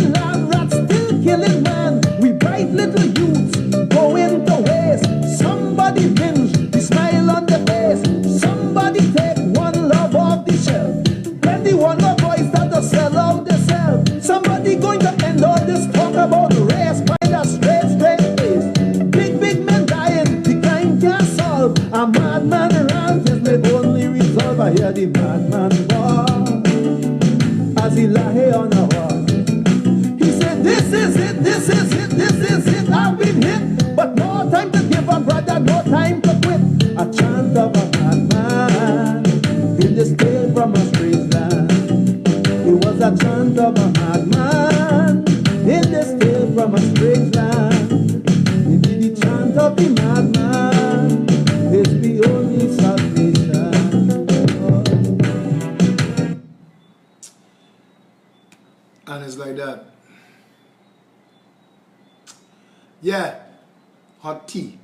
killing land, rats still killing man. We bright little youths going to waste. Somebody binge, the smile on the face. Somebody take one love off the shelf. Then the one love boys that the sell out themselves. Somebody going to end all this talk about race. Find a straight face. Big men dying, the crime can't solve. A madman runs, his may only resolve. I hear the madman walk as he lie on a wall. He said, this is it, this is it, this is it. I've been hit, but no time to give up, brother, no time to quit. A chant of a madman in this tale from a strange land. It was a chant of a madman in this tale from a strange land. Indeed, the chant of the madman is the only salvation. And it's like that. Yeah, hot tea.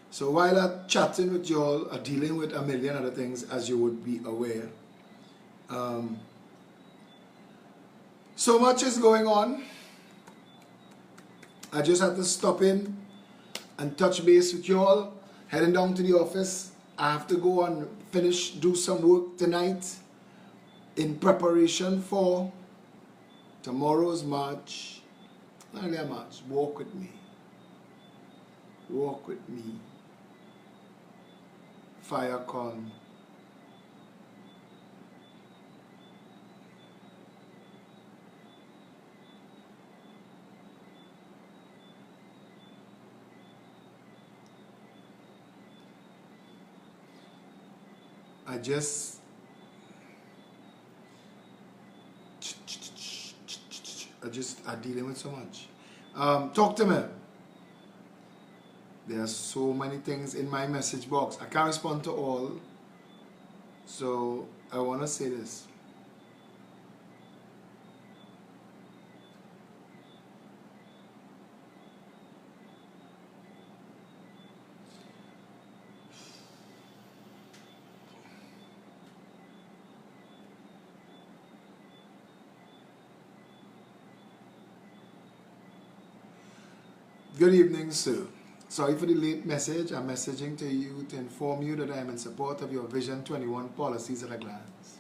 So while I'm chatting with y'all, dealing with a million other things, as you would be aware. So much is going on. I just had to stop in and touch base with y'all. Heading down to the office. I have to go and do some work tonight in preparation for tomorrow's march. Not really a march. Walk with me. Walk with me. Fire calm. I'm dealing with so much. Talk to me. There are so many things in my message box. I can't respond to all. So I want to say this. Good evening, sir. Sorry for the late message. I'm messaging to you to inform you that I am in support of your Vision 21 policies at a glance.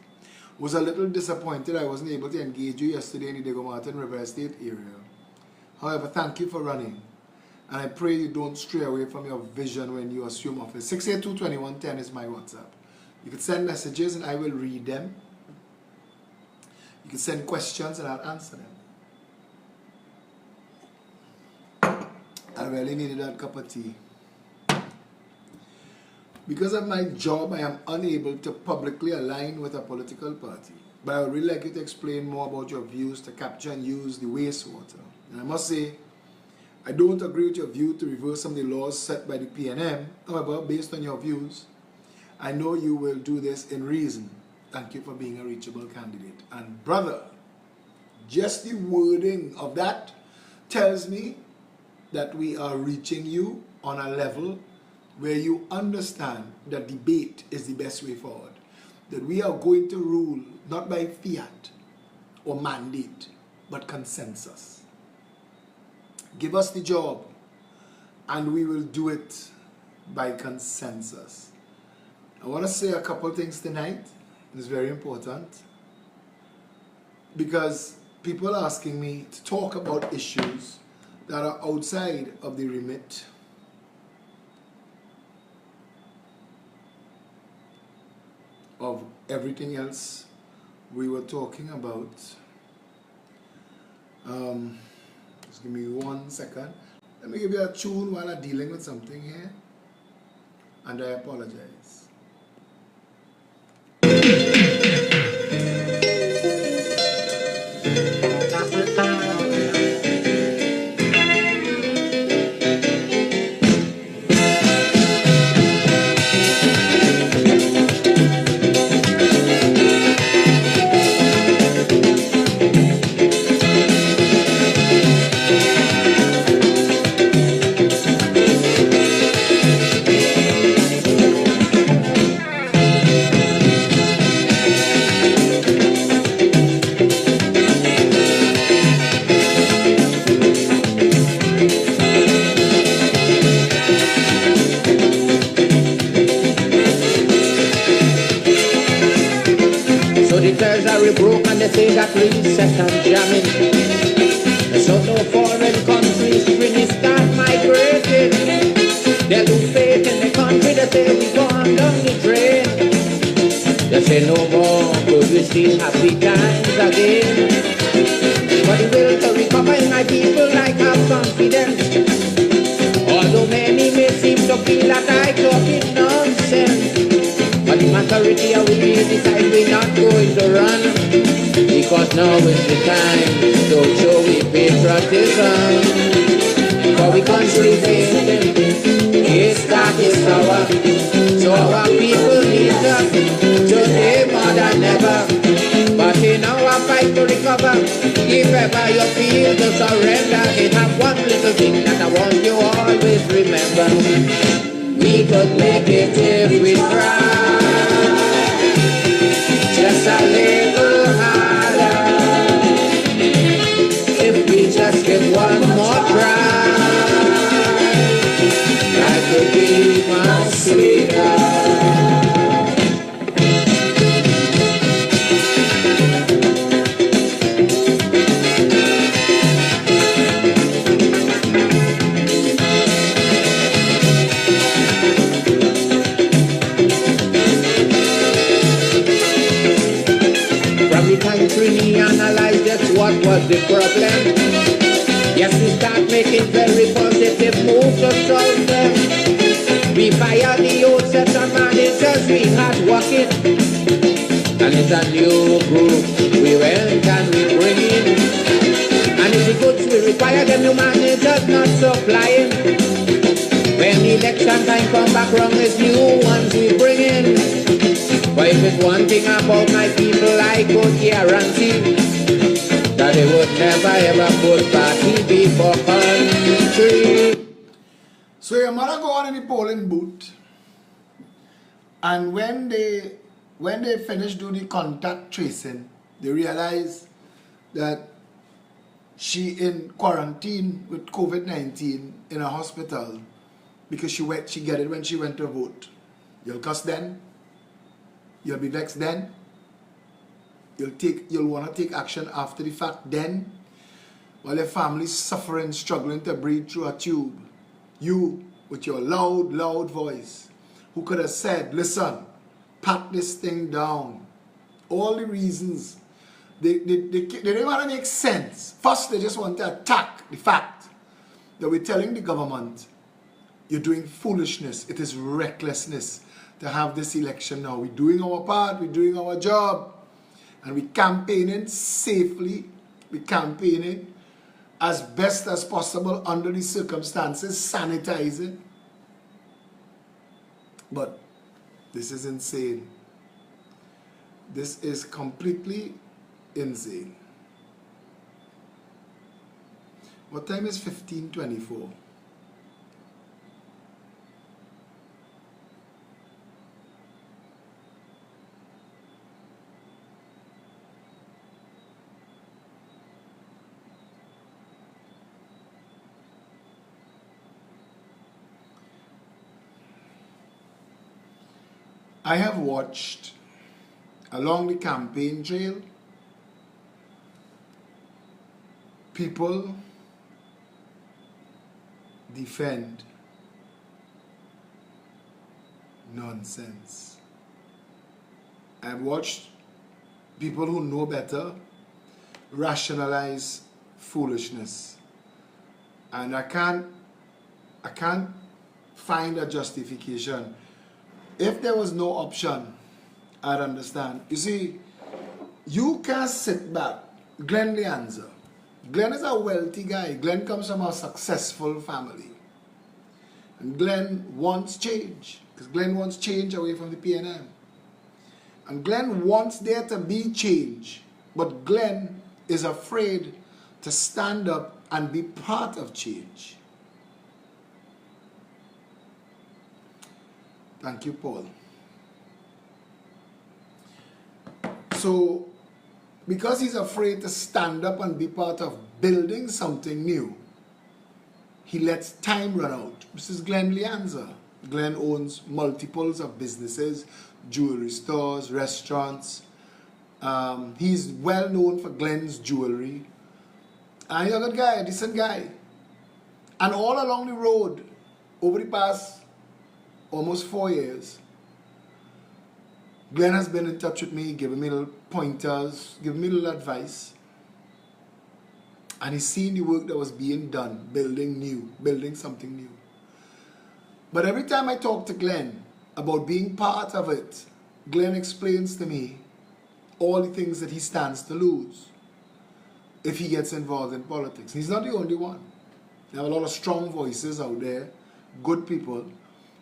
Was a little disappointed I wasn't able to engage you yesterday in the Diego Martin River Estate area. However, thank you for running. And I pray you don't stray away from your vision when you assume office. 682-2110 is my WhatsApp. You can send messages and I will read them. You can send questions and I'll answer them. I really needed that cup of tea. Because of my job, I am unable to publicly align with a political party. But I would really like you to explain more about your views to capture and use the wastewater. And I must say, I don't agree with your view to reverse some of the laws set by the PNM. However, based on your views, I know you will do this in reason. Thank you for being a reachable candidate. And brother, just the wording of that tells me that we are reaching you on a level where you understand that debate is the best way forward. That we are going to rule not by fiat or mandate, but consensus. Give us the job and we will do it by consensus. I want to say a couple things tonight. It's very important because people are asking me to talk about issues that are outside of the remit of everything else we were talking about. Just give me 1 second. Let me give you a tune while I'm dealing with something here. And I apologize. say that reset and jamming. So no foreign countries really start migrating. They lose faith in the country, they say we gone down the drain. They say no more, could we see happy times again? But the will to recover in my people like have confidence. Although many may seem to feel that I talking nonsense, but the majority of we decide we're not going to run, because now is the time to show we patriotism. For we country facing, it's dark, it's sour, so our people need us today more than ever. But in our fight to recover, if ever you feel to surrender, it have one little thing that I want you always remember. We could make it if we try, just a little harder. If we just give one more try, life could be much sweeter. Really analyze just what was the problem. Yes, we start making very positive moves to solve them. We fire the old set of managers we had working, and it's a new group we went and we bring in. And if the goods we require, them new managers not supplying. When the election time come back wrong, there's new ones we bring in. But if it's one thing about my people, I could guarantee that they would never ever put party before country. So your mother go on in the polling booth, and when they finish doing the contact tracing, they realize that she in quarantine with COVID-19 in a hospital because she get it when she went to vote. You'll cuss then. You'll be vexed then. You'll want to take action after the fact then. While your family's suffering, struggling to breathe through a tube. You, with your loud voice, who could have said, listen, pat this thing down. All the reasons, they don't want to make sense. First, they just want to attack the fact that we're telling the government, you're doing foolishness. It is recklessness to have this election now. We're doing our part, we're doing our job, and we're campaigning safely, we're campaigning as best as possible under the circumstances, sanitizing. But this is insane. This is completely insane. What time is 15:24? I have watched along the campaign trail people defend nonsense. I've watched people who know better rationalize foolishness, and I can't find a justification. If there was no option, I'd understand. You see, you can't sit back. Glenn Leanza. Glenn is a wealthy guy. Glenn comes from a successful family. And Glenn wants change. Because Glenn wants change away from the PNM. And Glenn wants there to be change. But Glenn is afraid to stand up and be part of change. Thank you, Paul. So, because he's afraid to stand up and be part of building something new, he lets time run out. This is Glenn Leanza. Glenn owns multiples of businesses, jewelry stores, restaurants, He's well known for Glenn's jewelry. And he's a good guy, a decent guy. And all along the road, over the past almost 4 years, Glenn has been in touch with me, giving me little pointers, giving me little advice. And he's seen the work that was being done, building something new. But every time I talk to Glenn about being part of it, Glenn explains to me all the things that he stands to lose if he gets involved in politics. He's not the only one. There are a lot of strong voices out there, good people,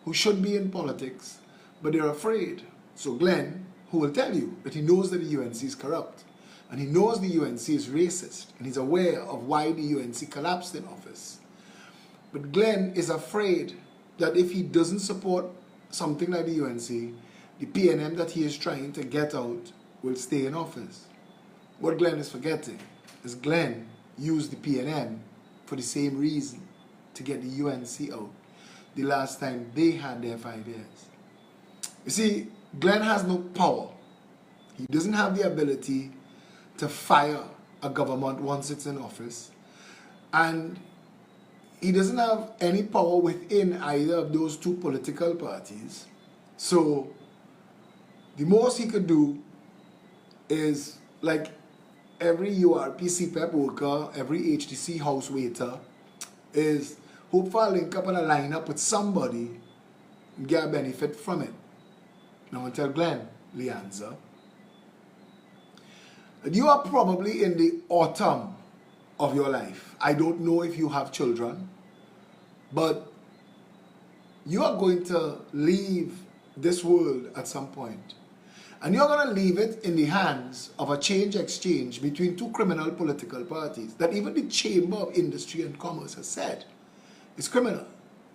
who should be in politics, but they're afraid. So Glenn, who will tell you that he knows that the UNC is corrupt, and he knows the UNC is racist, and he's aware of why the UNC collapsed in office. But Glenn is afraid that if he doesn't support something like the UNC, the PNM that he is trying to get out will stay in office. What Glenn is forgetting is Glenn used the PNM for the same reason, to get the UNC out the last time they had their 5 years. You see, Glenn has no power. He doesn't have the ability to fire a government once it's in office. And he doesn't have any power within either of those two political parties. So the most he could do is, like every URP CPEP worker, every HTC house waiter, is hope for a link up and a line up with somebody and get a benefit from it. Now I tell Glenn, Leanza, you are probably in the autumn of your life. I don't know if you have children, but you are going to leave this world at some point. And you're going to leave it in the hands of a change exchange between two criminal political parties that even the Chamber of Industry and Commerce has said is criminal.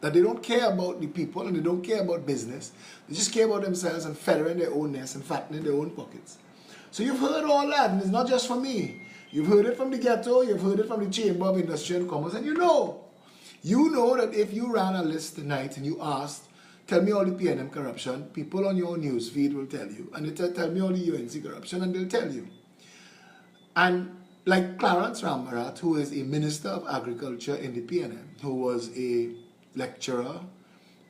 That they don't care about the people and they don't care about business. They just care about themselves and feathering their own nest and fattening their own pockets. So you've heard all that, and it's not just from me. You've heard it from the ghetto, you've heard it from the Chamber of Industry and Commerce, and you know that if you ran a list tonight and you asked, tell me all the PNM corruption, people on your news feed will tell you. And they tell me all the UNC corruption, and they'll tell you. And like Clarence Ramarat, who is a Minister of Agriculture in the PNM, who was a lecturer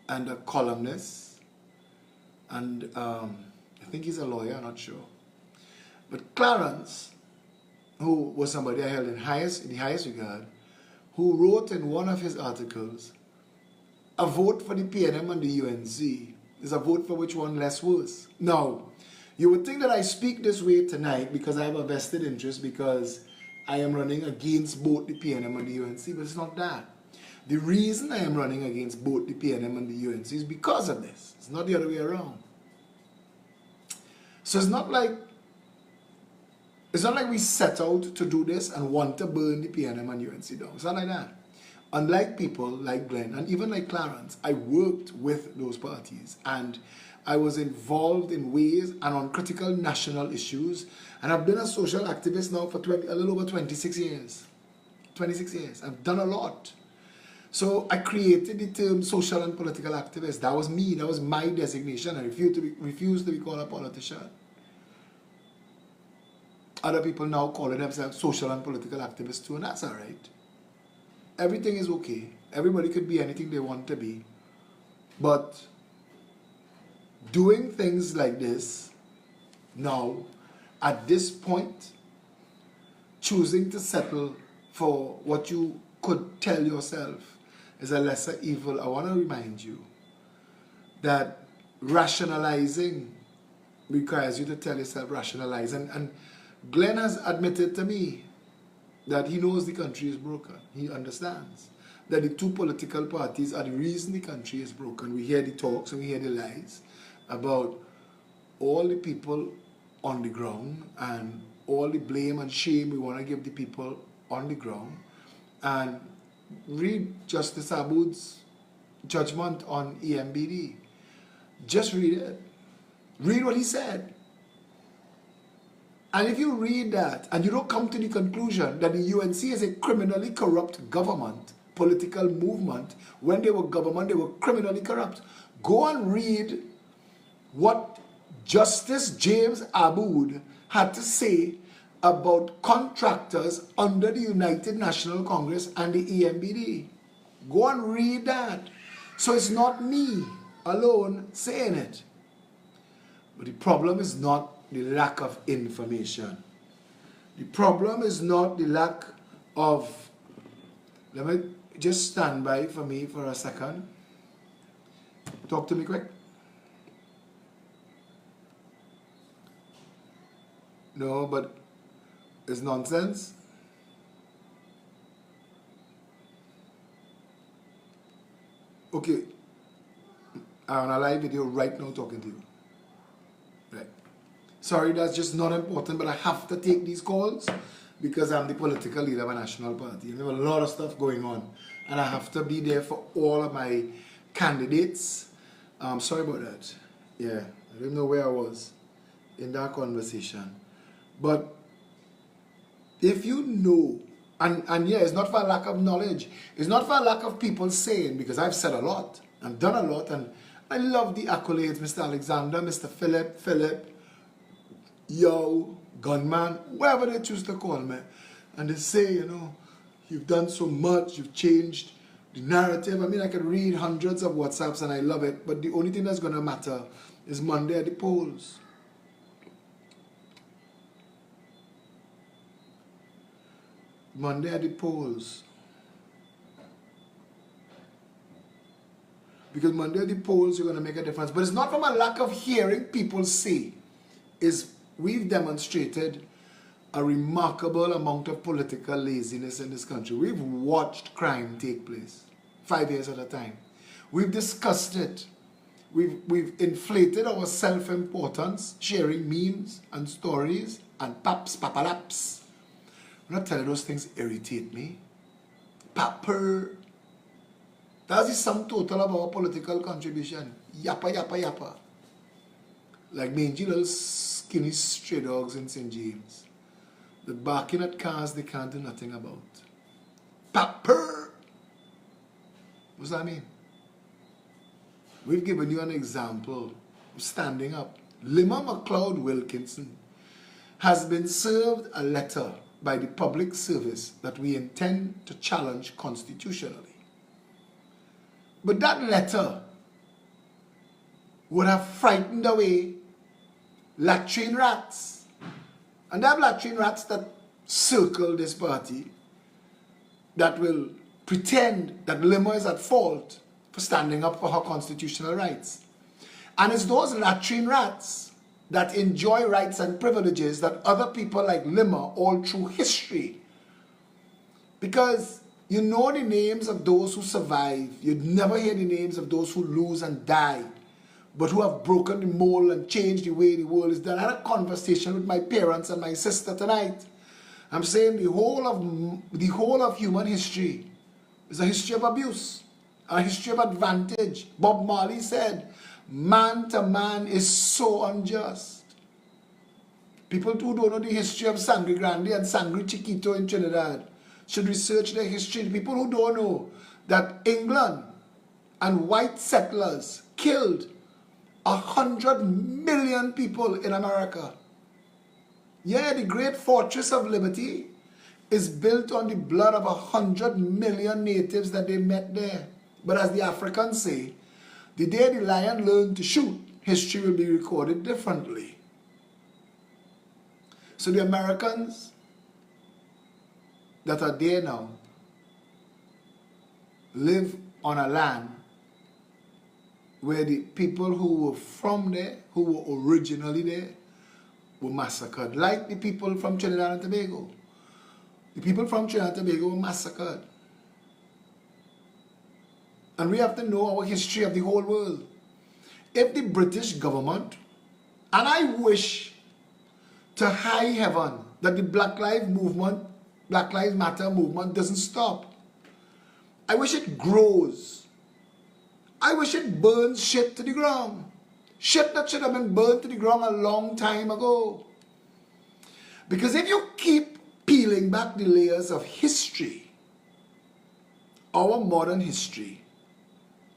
and a columnist, and I think he's a lawyer, I'm not sure. But Clarence, who was somebody I held in the highest regard, who wrote in one of his articles, a vote for the PNM and the UNC is a vote for which one less worse. Now, you would think that I speak this way tonight because I have a vested interest, because I am running against both the PNM and the UNC, but it's not that. The reason I am running against both the PNM and the UNC is because of this. It's not the other way around. So it's not like we set out to do this and want to burn the PNM and UNC down. It's not like that. Unlike people like Glenn and even like Clarence, I worked with those parties and I was involved in ways and on critical national issues, and I've been a social activist now for a little over 26 years. 26 years. I've done a lot. So I created the term social and political activist. That was me. That was my designation. I refused to be called a politician. Other people now call themselves social and political activists too, and that's all right. Everything is okay. Everybody could be anything they want to be. But doing things like this now, at this point, choosing to settle for what you could tell yourself is a lesser evil. I want to remind you that rationalizing requires you to tell yourself rationalize. And Glenn has admitted to me that he knows the country is broken. He understands that the two political parties are the reason the country is broken. We hear the talks and we hear the lies about all the people on the ground and all the blame and shame we want to give the people on the ground. And read Justice Aboud's judgment on EMBD. Just read it. Read what he said. And if you read that and you don't come to the conclusion that the UNC is a criminally corrupt government, political movement, when they were government, they were criminally corrupt, go and read what Justice James Aboud had to say about contractors under the United National Congress and the EMBD. Go and read that. So it's not me alone saying it. But the problem is not the lack of information. The problem is not the lack of... Let me just stand by for me for a second. Talk to me quick. No, but it's nonsense. Okay. I'm on a live video right now talking to you. Right. Sorry, that's just not important, but I have to take these calls because I'm the political leader of a national party. And there are a lot of stuff going on. And I have to be there for all of my candidates. Sorry about that. Yeah, I don't know where I was in that conversation. But if you know, and yeah, it's not for a lack of knowledge. It's not for a lack of people saying, because I've said a lot. I've done a lot, and I love the accolades, Mr. Alexander, Mr. Phillip, yo, gunman, whatever they choose to call me. And they say, you know, you've done so much, you've changed the narrative. I mean, I can read hundreds of WhatsApps and I love it, but the only thing that's going to matter is Monday at the polls. Monday at the polls. Because Monday at the polls, you're going to make a difference. But it's not from a lack of hearing people say. We've demonstrated a remarkable amount of political laziness in this country. We've watched crime take place 5 years at a time. We've discussed it. We've inflated our self-importance, sharing memes and stories and papalaps. I'm not telling those things irritate me. Papper. That's the sum total of our political contribution. Yappa, yappa, yappa. Like mangy little skinny stray dogs in St. James. The barking at cars they can't do nothing about. Papper. What does that mean? We've given you an example of standing up. Lima McLeod Wilkinson has been served a letter by the public service that we intend to challenge constitutionally. But that letter would have frightened away latrine rats. And they have latrine rats that circle this party that will pretend that Lima is at fault for standing up for her constitutional rights. And it's those latrine rats that enjoy rights and privileges that other people like Lima all through history. Because you know the names of those who survive. You'd never hear the names of those who lose and die, but who have broken the mold and changed the way the world is done. I had a conversation with my parents and my sister tonight. I'm saying the whole of human history is a history of abuse, a history of advantage. Bob Marley said, man to man is so unjust. People who don't know the history of Sangre Grande and Sangre Chiquito in Trinidad should research their history. The people who don't know that England and white settlers killed 100 million people in America. Yeah, the great fortress of liberty is built on the blood of 100 million natives that they met there. But as the Africans say, the day the lion learned to shoot, history will be recorded differently. So the Americans that are there now live on a land where the people who were from there, who were originally there, were massacred, like the people from Trinidad and Tobago. The people from Trinidad and Tobago were massacred. And we have to know our history of the whole world. If the British government, and I wish to high heaven that the Black Lives Matter movement doesn't stop. I wish it grows. I wish it burns shit to the ground. Shit that should have been burned to the ground a long time ago. Because if you keep peeling back the layers of history, our modern history,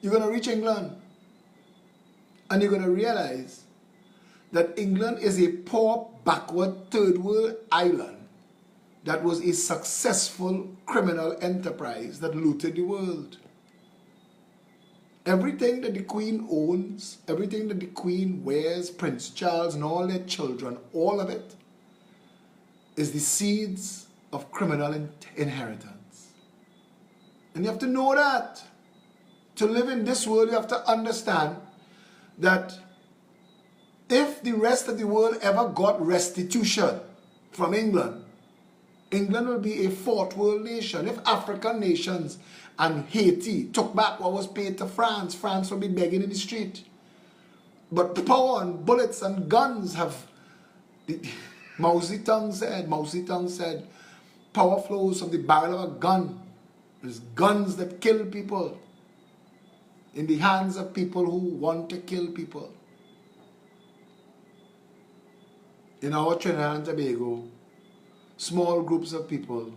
you're going to reach England. And you're going to realize that England is a poor, backward, third world island that was a successful criminal enterprise that looted the world. Everything that the Queen owns, everything that the Queen wears, Prince Charles and all their children, all of it is the seeds of criminal inheritance. And you have to know that. To live in this world, you have to understand that if the rest of the world ever got restitution from England, England will be a fourth world nation. If African nations and Haiti took back what was paid to France, France will be begging in the street. But power and bullets and guns have... Mao Zedong said, power flows from the barrel of a gun. There's guns that kill people in the hands of people who want to kill people. In our Trinidad and Tobago, small groups of people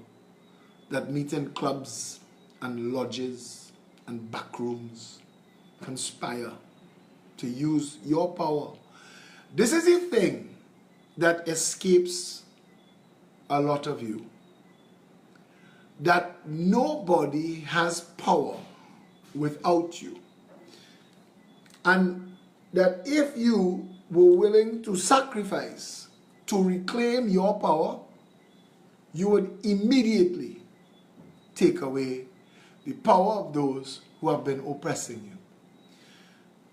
that meet in clubs and lodges and back rooms conspire to use your power. This is a thing that escapes a lot of you. That nobody has power without you. And that if you were willing to sacrifice to reclaim your power, you would immediately take away the power of those who have been oppressing you.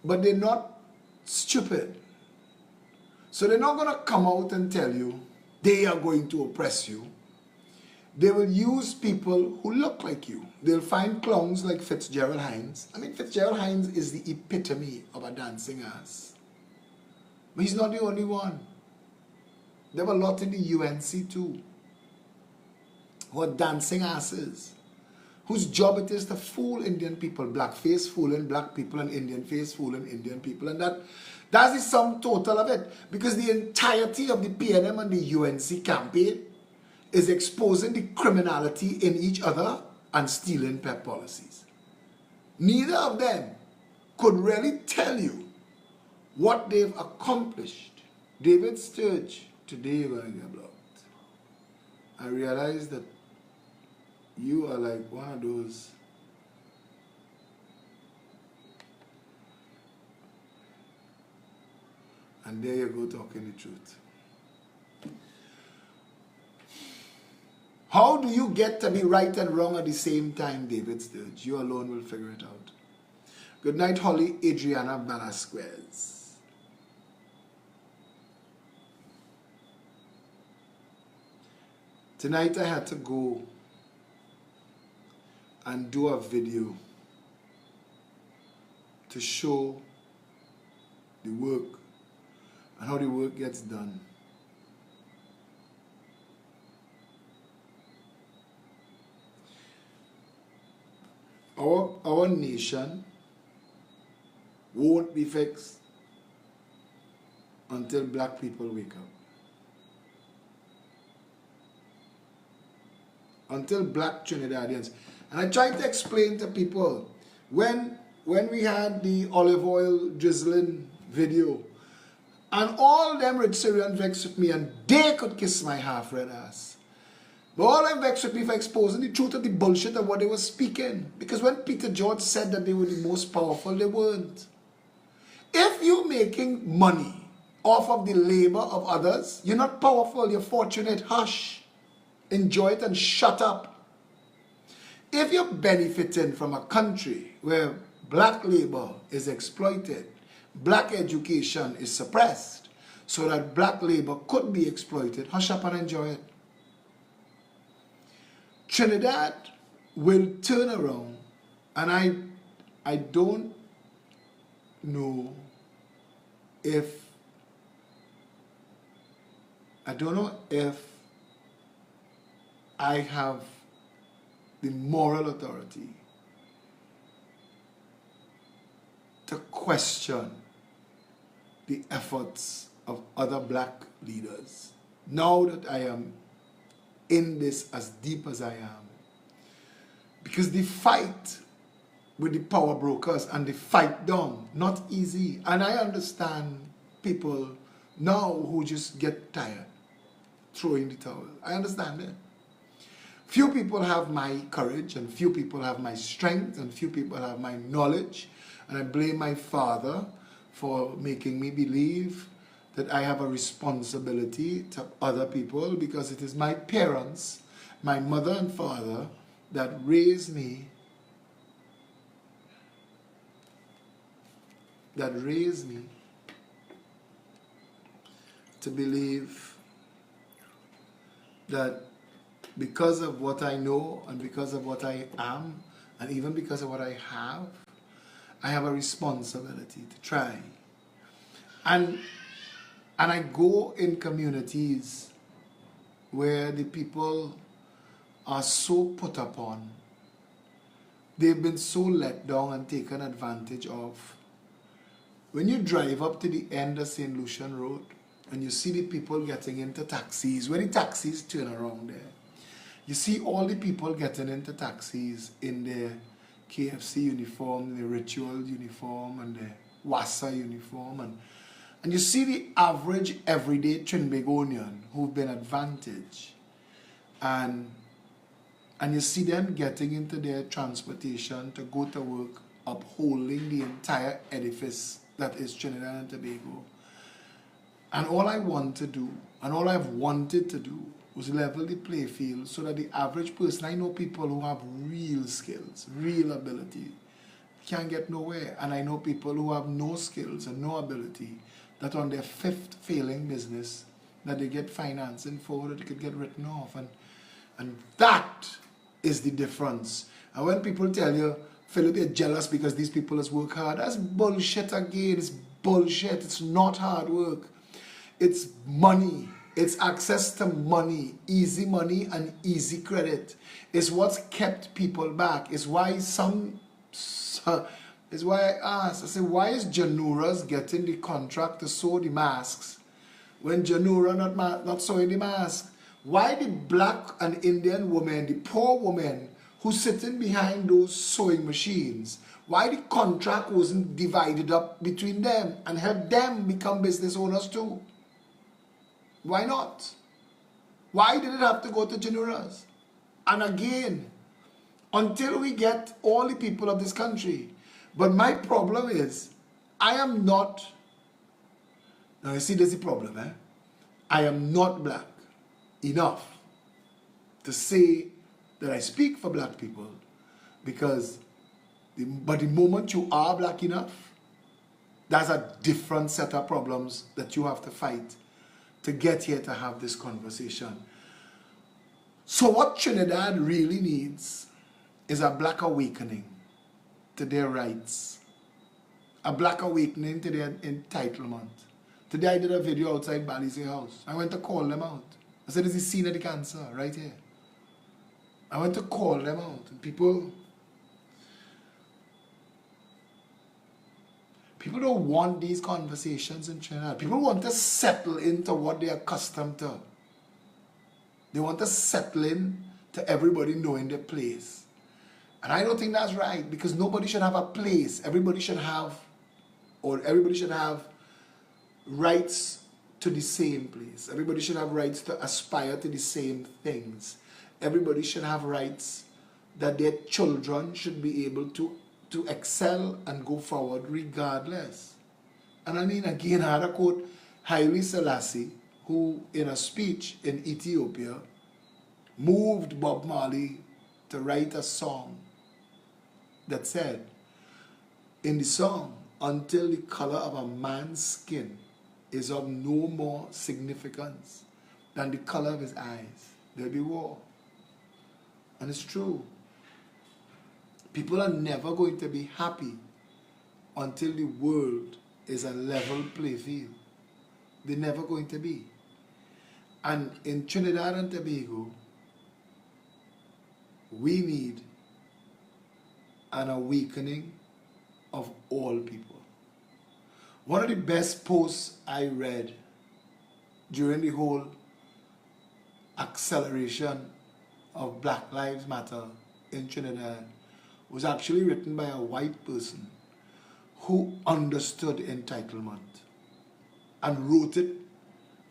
But they're not stupid. So they're not going to come out and tell you they are going to oppress you. They will use people who look like you. They'll find clowns like Fitzgerald Hines. I mean, Fitzgerald Hines is the epitome of a dancing ass. But he's not the only one. There were a lot in the UNC too, who are dancing asses, whose job it is to fool Indian people, blackface fooling black people and Indian face fooling Indian people. And that's the sum total of it. Because the entirety of the PNM and the UNC campaign is exposing the criminality in each other and stealing pep policies. Neither of them could really tell you what they've accomplished. David Sturge, today you're going to get blocked. I realize that you are like one of those and there you go talking the truth. How do you get to be right and wrong at the same time, David Sturge? You alone will figure it out. Good night, Holly Adriana Velasquez. Tonight I had to go and do a video to show the work and how the work gets done. Our nation won't be fixed until black people wake up. Until black Trinidadians. And I tried to explain to people, when we had the olive oil drizzling video, and all them rich Syrian vexed with me, and they could kiss my half-red ass. But all them vexed with me for exposing the truth of the bullshit of what they were speaking. Because when Peter George said that they were the most powerful, they weren't. If you're making money off of the labor of others, you're not powerful, you're fortunate. Hush. Enjoy it and shut up. If you're benefiting from a country where black labor is exploited, black education is suppressed, so that black labor could be exploited, hush up and enjoy it. Trinidad will turn around, and I don't know if I have the moral authority to question the efforts of other black leaders now that I am in this as deep as I am. Because the fight with the power brokers and the fight down, not easy. And I understand people now who just get tired throwing the towel. I understand it. Few people have my courage, and few people have my strength, and few people have my knowledge. And I blame my father for making me believe that I have a responsibility to other people, because it is my parents, my mother and father, that raised me, to believe that because of what I know, and because of what I am, and even because of what I have a responsibility to try. And I go in communities where the people are so put upon, they've been so let down and taken advantage of. When you drive up to the end of St. Lucian Road and you see the people getting into taxis, when the taxis turn around there, you see all the people getting into taxis in their KFC uniform, the ritual uniform, and the WASA uniform, and you see the average everyday Trinbagonian who've been advantaged, and you see them getting into their transportation to go to work, upholding the entire edifice that is Trinidad and Tobago. And all I want to do, and all I've wanted to do, was level the play field so that the average person, I know people who have real skills, real ability, can't get nowhere. And I know people who have no skills and no ability, that on their 5th failing business, that they get financing for, that they could get written off. And that is the difference. And when people tell you, Philip, you're jealous because these people has worked hard, that's bullshit again. It's bullshit. It's not hard work. It's money. It's access to money, easy money and easy credit. It's what's kept people back. It's why it's why I asked, I said, why is Januras getting the contract to sew the masks when Janura not sewing the mask? Why the black and Indian women, the poor women who's sitting behind those sewing machines, why the contract wasn't divided up between them and help them become business owners too? Why not? Why did it have to go to Januras? And again, until we get all the people of this country. But my problem is, I am not, now you see there's the problem, I am not black enough to say that I speak for black people, because but the moment you are black enough, that's a different set of problems that you have to fight to get here to have this conversation. So what Trinidad really needs is a black awakening to their rights, a black awakening to their entitlement. Today I did a video outside Bally's house. I went to call them out. I said, this is the scene of the cancer right here. I went to call them out. And people don't want these conversations in Trinidad. People want to settle into what they're accustomed to. They want to settle in to everybody knowing their place. And I don't think that's right, because nobody should have a place. Everybody should have rights to the same place. Everybody should have rights to aspire to the same things. Everybody should have rights that their children should be able to excel and go forward regardless. And I mean, again, I had a quote, Haile Selassie, who in a speech in Ethiopia moved Bob Marley to write a song that said, in the song, until the color of a man's skin is of no more significance than the color of his eyes, there'll be war. And it's true. People are never going to be happy until the world is a level play field. They're never going to be. And in Trinidad and Tobago, we need an awakening of all people. One of the best posts I read during the whole acceleration of Black Lives Matter in Trinidad was actually written by a white person who understood entitlement and wrote it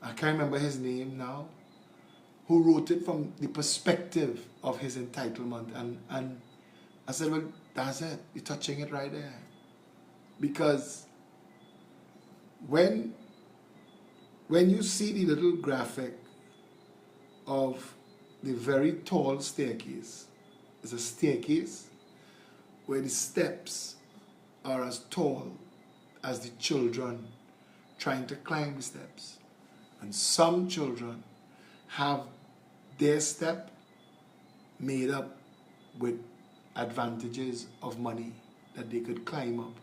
I can't remember his name now, who wrote it from the perspective of his entitlement. And I said, well, that's it. You're touching it right there. Because when you see the little graphic of the very tall staircase, it's a staircase where the steps are as tall as the children trying to climb the steps. And some children have their step made up with advantages of money that they could climb up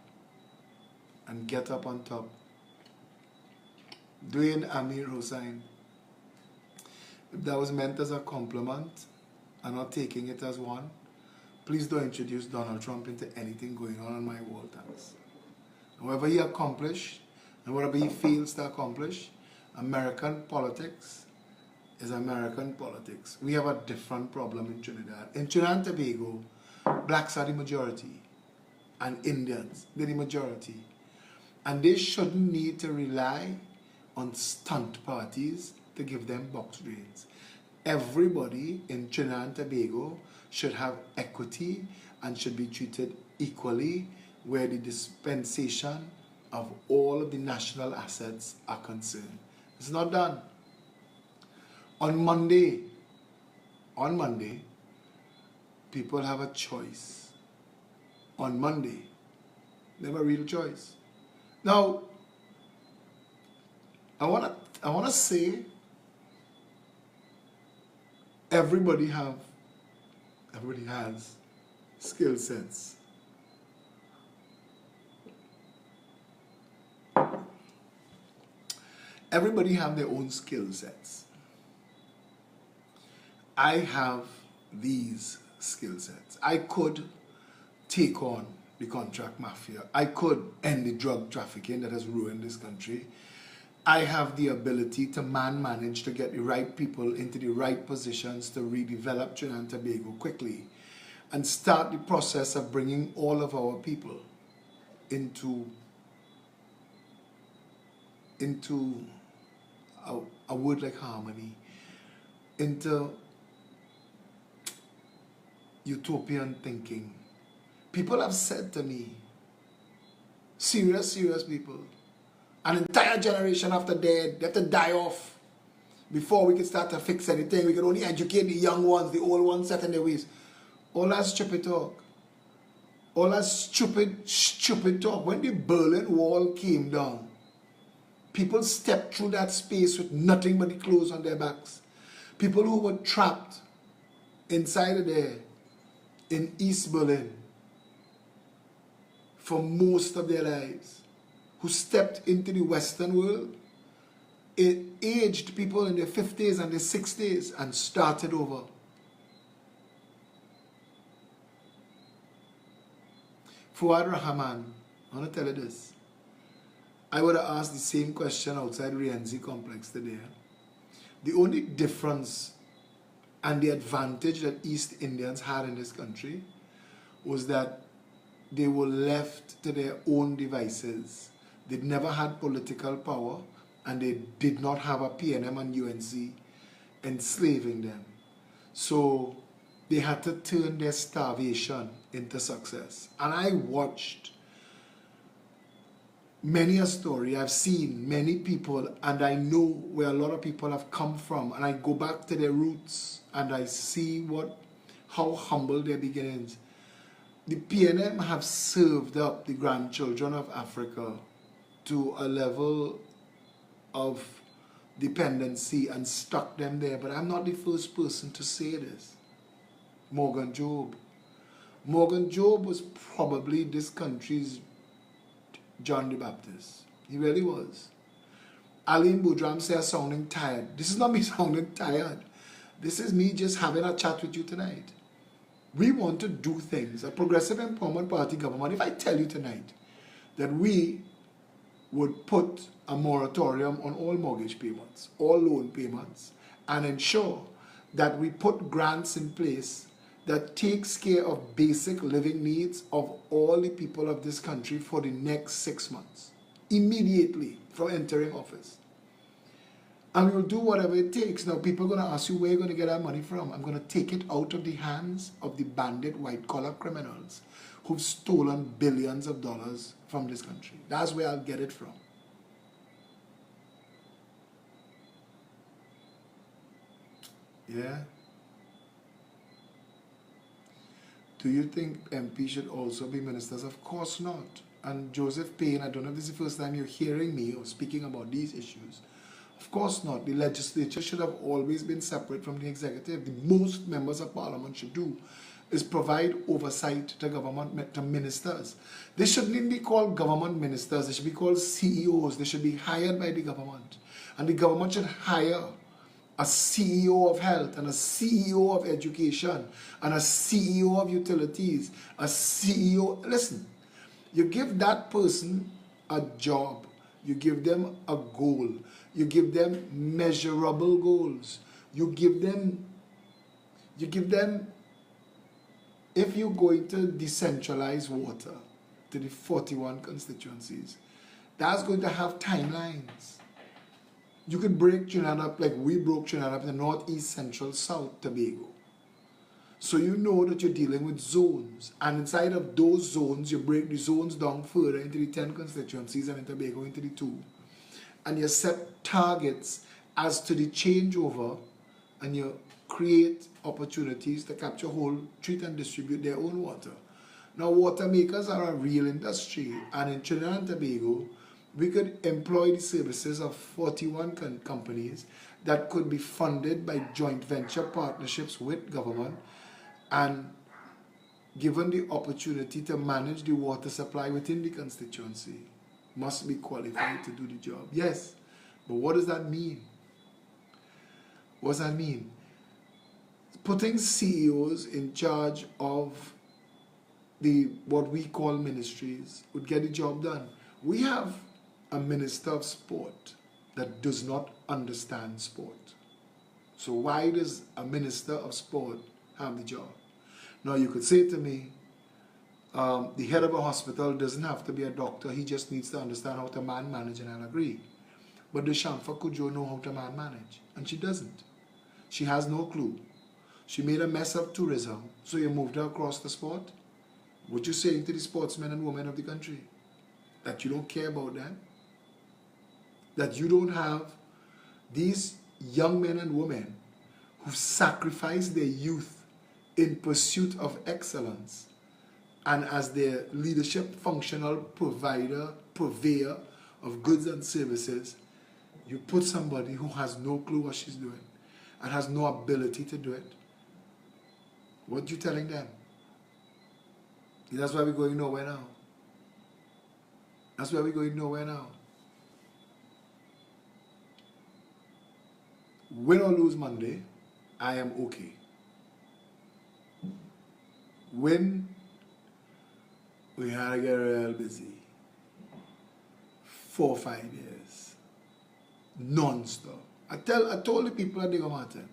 and get up on top. Dwayne Amir Hussain, if that was meant as a compliment and not taking it as one, please don't introduce Donald Trump into anything going on my wall, thanks. Whatever he accomplished and whatever he fails to accomplish, American politics is American politics. We have a different problem in Trinidad. In Trinidad and Tobago, blacks are the majority and Indians, they're the majority. And they shouldn't need to rely on stunt parties to give them box brains. Everybody in Trinidad and Tobago should have equity and should be treated equally where the dispensation of all of the national assets are concerned. It's not done. On Monday, people have a choice. On Monday, they have a real choice. Now, I wanna say everybody has skill sets. Everybody have their own skill sets. I have these skill sets. I could take on the contract mafia. I could end the drug trafficking that has ruined this country. I have the ability to manage to get the right people into the right positions to redevelop Trinidad and Tobago quickly and start the process of bringing all of our people into a word like harmony, into utopian thinking. People have said to me, serious people, an entire generation after dead, they have to die off before we can start to fix anything. We can only educate the young ones, the old ones set in their ways. All that stupid talk. All that stupid talk. When the Berlin Wall came down, people stepped through that space with nothing but the clothes on their backs. People who were trapped inside of there in East Berlin for most of their lives, who stepped into the Western world, aged people in their 50s and their 60s and started over. Fuad Rahman, I want to tell you this. I would have asked the same question outside Rienzi complex today. The only difference and the advantage that East Indians had in this country was that they were left to their own devices. They never had political power and they did not have a PNM and UNC enslaving them. So they had to turn their starvation into success. And I watched many a story. I've seen many people and I know where a lot of people have come from, and I go back to their roots and I see how humble their beginnings. The PNM have served up the grandchildren of Africa to a level of dependency and stuck them there. But I'm not the first person to say this. Morgan Job. Morgan Job was probably this country's John the Baptist. He really was. Aline Boudram says sounding tired. This is not me sounding tired. This is me just having a chat with you tonight. We want to do things. A Progressive Empowerment Party government, if I tell you tonight that we would put a moratorium on all mortgage payments, all loan payments, and ensure that we put grants in place that takes care of basic living needs of all the people of this country for the next 6 months, immediately from entering office. And we'll do whatever it takes. Now, people are going to ask you where you're going to get that money from. I'm going to take it out of the hands of the bandit white-collar criminals who've stolen billions of dollars from this country. That's where I'll get it from. Yeah? Do you think MP should also be ministers? Of course not. And Joseph Payne, I don't know if this is the first time you're hearing me or speaking about these issues. Of course not. The legislature should have always been separate from the executive. The most members of parliament should do is provide oversight to government, to ministers. They shouldn't even be called government ministers. They should be called CEOs. They should be hired by the government. And the government should hire a CEO of health and a CEO of education and a CEO of utilities, a CEO. Listen, you give that person a job. You give them a goal. You give them measurable goals. You give them, if you're going to decentralize water to the 41 constituencies, that's going to have timelines. You could break Trinidad up like we broke Trinidad up in the north, east, central, south, Tobago. So you know that you're dealing with zones. And inside of those zones, you break the zones down further into the 10 constituencies and in Tobago into the 2. And you set targets as to the changeover, and you create opportunities to capture, hold, treat and distribute their own water. Now, water makers are a real industry, and in Trinidad and Tobago, we could employ the services of 41 companies that could be funded by joint venture partnerships with government and given the opportunity to manage the water supply within the constituency. Must be qualified to do the job. Yes, but what does that mean? What does that mean? Putting CEOs in charge of what we call ministries would get the job done. We have a minister of sport that does not understand sport. So why does a minister of sport have the job? Now you could say to me, the head of a hospital doesn't have to be a doctor, he just needs to understand how to manage, and I'll agree. But does Shamfa Kujo know how to manage? And she doesn't. She has no clue. She made a mess of tourism, so you moved her across the sport. What you saying to the sportsmen and women of the country? That you don't care about them? That you don't have these young men and women who've sacrificed their youth in pursuit of excellence, and as their leadership functional purveyor of goods and services, you put somebody who has no clue what she's doing and has no ability to do it. What are you telling them? That's why we're going nowhere now. That's why we're going nowhere now. Win or lose Monday, I am okay. Win, we had to get real busy. 4 or 5 years. Non-stop. I told the people at Diego Martin,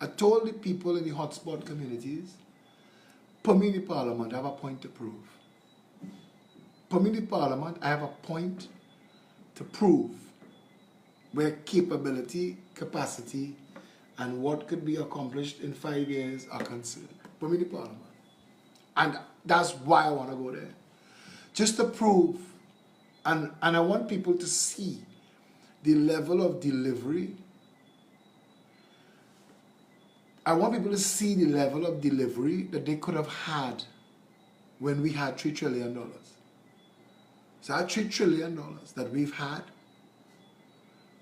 I told the people in the hotspot communities, put me in the parliament, I have a point to prove. Put me in the parliament, I have a point to prove where capability, capacity, and what could be accomplished in 5 years are concerned. Put me in the parliament. And that's why I want to go there. Just to prove, and I want people to see the level of delivery. I want people to see the level of delivery that they could have had when we had $3 trillion. So our $3 trillion that we've had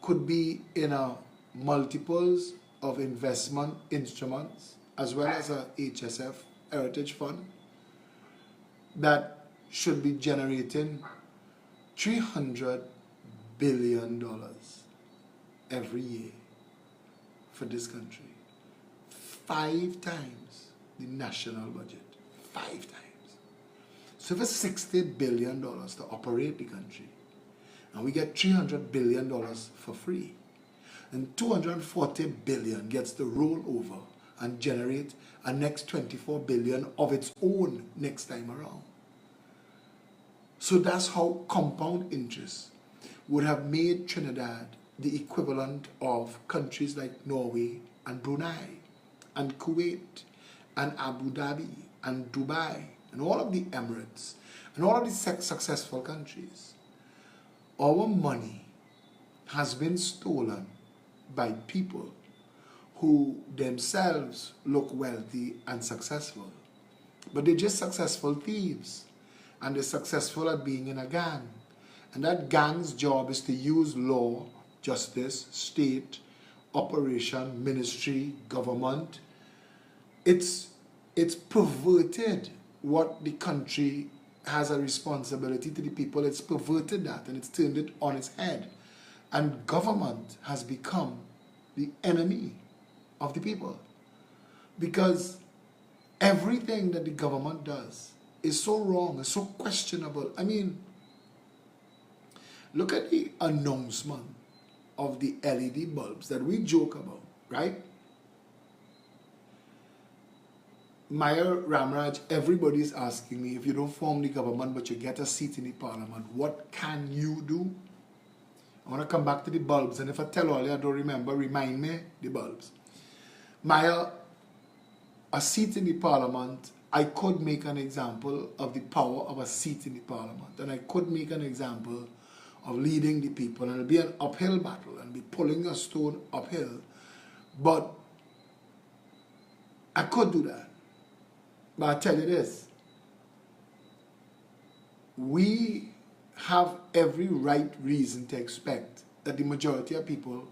could be in a multiples of investment instruments, as well as a HSF Heritage Fund that should be generating $300 billion every year for this country. 5 times the national budget. 5 times. So for $60 billion to operate the country, and we get $300 billion for free, and $240 billion gets to roll over and generate a next $24 billion of its own next time around. So that's how compound interest would have made Trinidad the equivalent of countries like Norway and Brunei and Kuwait and Abu Dhabi and Dubai and all of the Emirates and all of these successful countries. Our money has been stolen by people who themselves look wealthy and successful. But they're just successful thieves, and they're successful at being in a gang. And that gang's job is to use law, justice, state, operation, ministry, government. It's perverted what the country has a responsibility to the people. It's perverted that, and it's turned it on its head. And government has become the enemy of the people, because everything that the government does is so wrong, is so questionable. I mean, look at the announcement of the LED bulbs that we joke about, right? Maya Ramraj, everybody's asking me, if you don't form the government but you get a seat in the parliament, what can you do? I want to come back to the bulbs, and if I tell all you I don't remember, remind me the bulbs. Maya, a seat in the parliament, I could make an example of the power of a seat in the parliament, and I could make an example of leading the people, and it'll be an uphill battle and be pulling a stone uphill, but I could do that. But I tell you this, we have every right reason to expect that the majority of people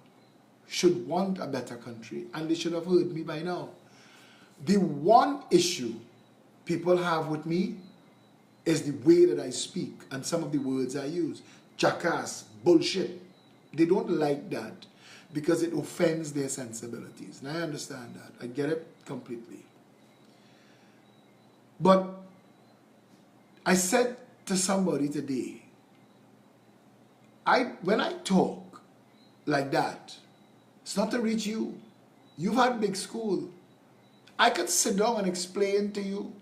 should want a better country, and they should have heard me by now. The one issue people have with me is the way that I speak and some of the words I use. Jackass, bullshit. They don't like that because it offends their sensibilities. And I understand that. I get it completely. But I said to somebody today, when I talk like that, it's not to reach you. You've had big school. I could sit down and explain to you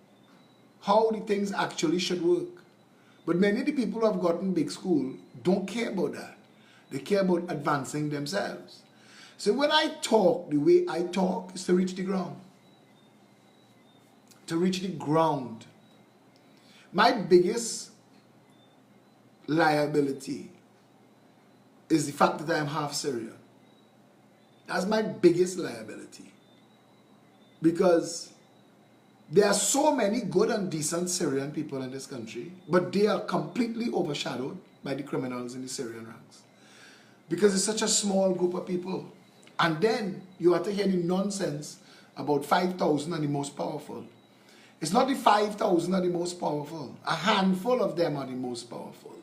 how the things actually should work. But many of the people who have gotten big school don't care about that. They care about advancing themselves. So when I talk, the way I talk is to reach the ground. To reach the ground. My biggest liability is the fact that I am half Syrian. That's my biggest liability. Because there are so many good and decent Syrian people in this country, but they are completely overshadowed by the criminals in the Syrian ranks. Because it's such a small group of people. And then you have to hear the nonsense about 5,000 are the most powerful. It's not the 5,000 are the most powerful. A handful of them are the most powerful.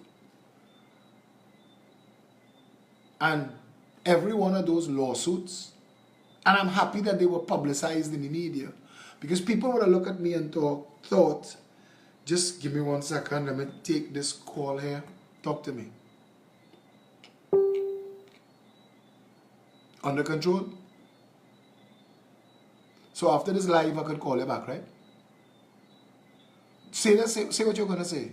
And every one of those lawsuits, and I'm happy that they were publicized in the media, because people would have looked at me and thought, just give me 1 second, let me take this call here. Talk to me. Under control? So after this live, I could call you back, right? Say what you're going to say.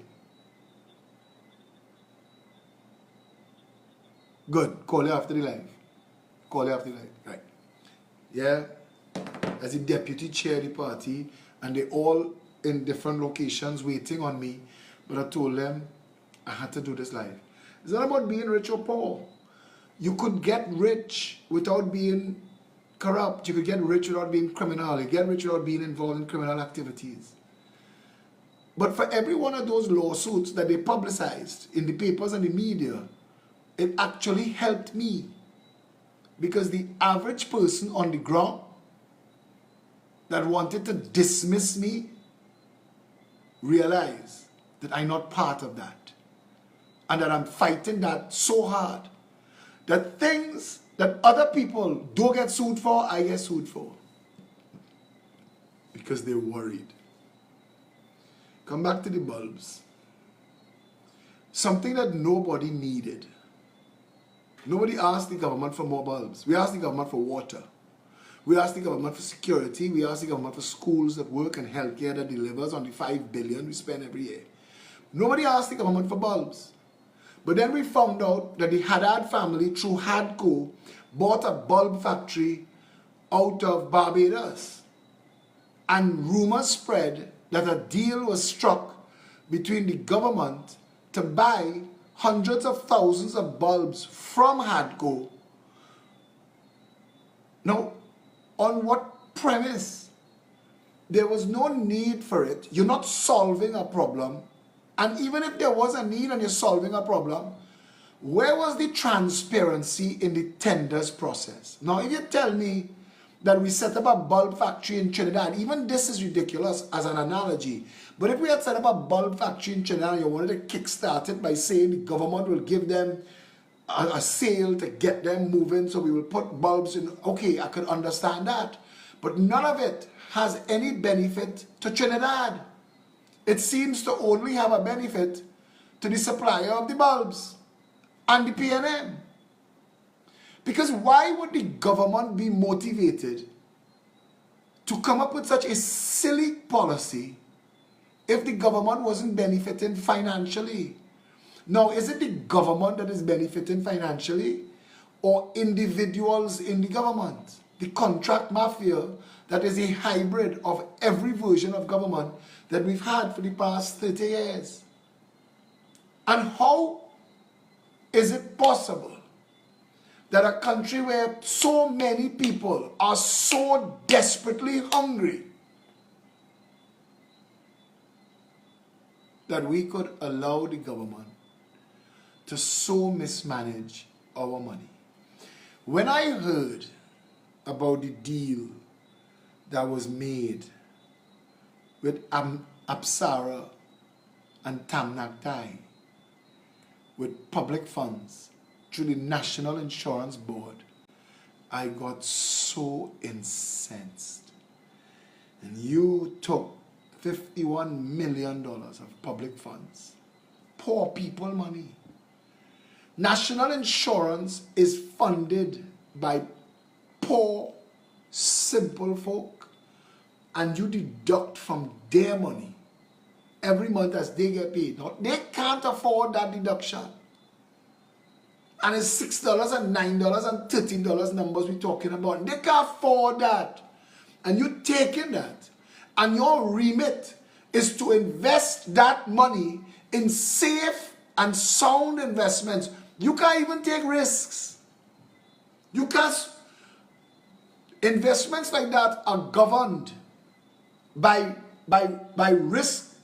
Good. Call you after the live. Call you after the live. Right. Yeah. As the deputy chair of the party, and they all in different locations waiting on me, but I told them I had to do this live. It's not about being rich or poor. You could get rich without being corrupt. You could get rich without being criminal. You get rich without being involved in criminal activities. But for every one of those lawsuits that they publicized in the papers and the media, it actually helped me. Because the average person on the ground that wanted to dismiss me realized that I'm not part of that. And that I'm fighting that so hard that things that other people don't get sued for, I get sued for. Because they're worried. Come back to the bulbs. Something that nobody needed. Nobody asked the government for more bulbs. We asked the government for water. We asked the government for security. We asked the government for schools that work and healthcare that delivers on the $5 billion we spend every year. Nobody asked the government for bulbs. But then we found out that the Haddad family, through Hadco, bought a bulb factory out of Barbados. And rumors spread that a deal was struck between the government to buy hundreds of thousands of bulbs from Hadco. Now, on what premise? There was no need for it. You're not solving a problem. And even if there was a need and you're solving a problem, where was the transparency in the tenders process? Now, if you tell me that we set up a bulb factory in Trinidad, even this is ridiculous as an analogy. But if we had set up a bulb factory in Trinidad and you wanted to kickstart it by saying the government will give them a sale to get them moving, so we will put bulbs in, okay, I could understand that. But none of it has any benefit to Trinidad. It seems to only have a benefit to the supplier of the bulbs and the P&M. Because why would the government be motivated to come up with such a silly policy if the government wasn't benefiting financially? Now, is it the government that is benefiting financially or individuals in the government? The contract mafia that is a hybrid of every version of government that we've had for the past 30 years. And how is it possible that a country where so many people are so desperately hungry that we could allow the government to so mismanage our money? When I heard about the deal that was made with Apsara and Tamnaktai with public funds through the National Insurance Board, I got so incensed. And you took $51 million of public funds, poor people money. National insurance is funded by poor, simple folk, and you deduct from their money every month as they get paid. Now, they can't afford that deduction. And it's $6 and $9 and $13 numbers we're talking about. They can't afford that. And you're taking that, and your remit is to invest that money in safe and sound investments. You can't even take risks. You can't. Investments like that are governed by risk